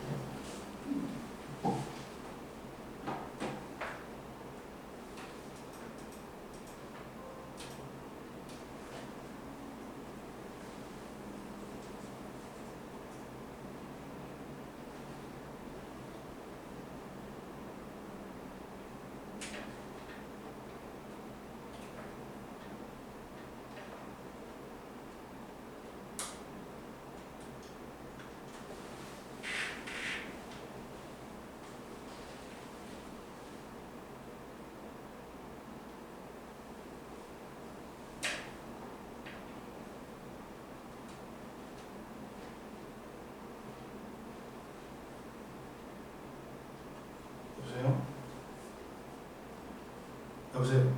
A: 여보세요?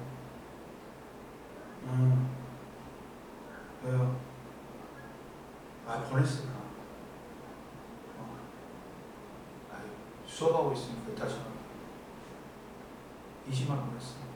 A: 왜요? 보냈어. 수업하고 있으니까 이따 전화. 20만 보냈어.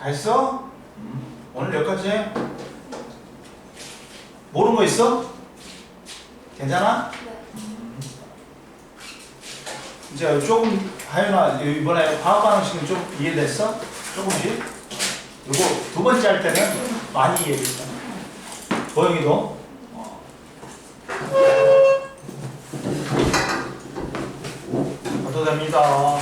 A: 다 했어? 오늘 여기까지 해. 모르는 거 있어? 괜찮아?
B: 네.
A: 이제 조금 하윤아 이번에 화학 반응식은 좀 이해됐어? 조금씩? 그리고 두 번째 할 때는 많이 이해됐어. 보영이도 가도 됩니다.